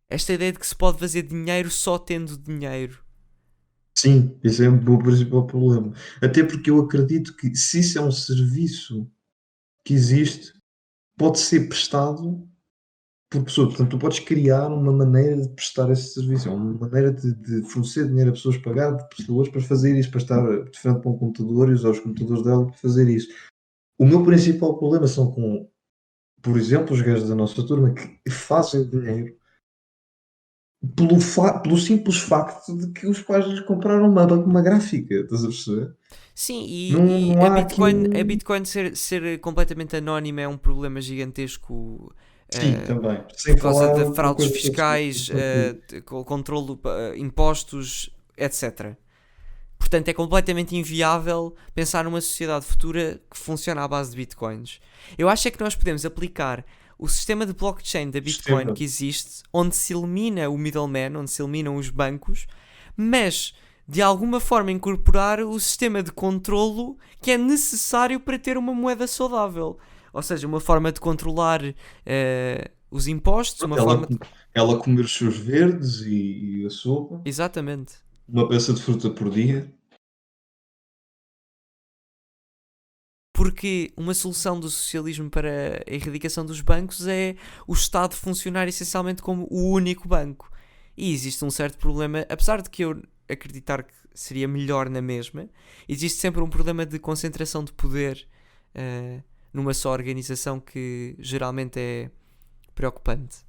Esta ideia de que se pode fazer dinheiro só tendo dinheiro. sim, esse é o meu principal problema. Até porque eu acredito que se isso é um serviço que existe, pode ser prestado por pessoas. Portanto, tu podes criar uma maneira de prestar esse serviço, é uma maneira de fornecer dinheiro a pessoas, pagar de pessoas para fazer isso, para estar de frente para um computador e usar os computadores dela para fazer isso. O meu principal problema são com, por exemplo, os gajos da nossa turma que fazem dinheiro pelo simples facto de que os pais lhes compraram uma gráfica, estás a perceber? Sim, Não, e não há aqui A um. Bitcoin ser completamente anónima é um problema gigantesco Sim, eh, também. por Sem causa falar de uma fraudes coisa que eu discuto fiscais, contigo. controlo, impostos, etc. Portanto, é completamente inviável pensar numa sociedade futura que funciona à base de bitcoins. Eu acho é que nós podemos aplicar o sistema de blockchain da Bitcoin Sistema. que existe, onde se elimina o middleman, onde se eliminam os bancos, mas de alguma forma incorporar o sistema de controlo que é necessário para ter uma moeda saudável. Ou seja, uma forma de controlar os impostos, Pronto, uma forma de... ela comer os seus verdes e a sopa. Exatamente. uma peça de fruta por dia. Porque uma solução do socialismo para a erradicação dos bancos é o Estado funcionar essencialmente como o único banco. E existe um certo problema, apesar de que eu acreditar que seria melhor na mesma, existe sempre um problema de concentração de poder numa só organização que geralmente é preocupante.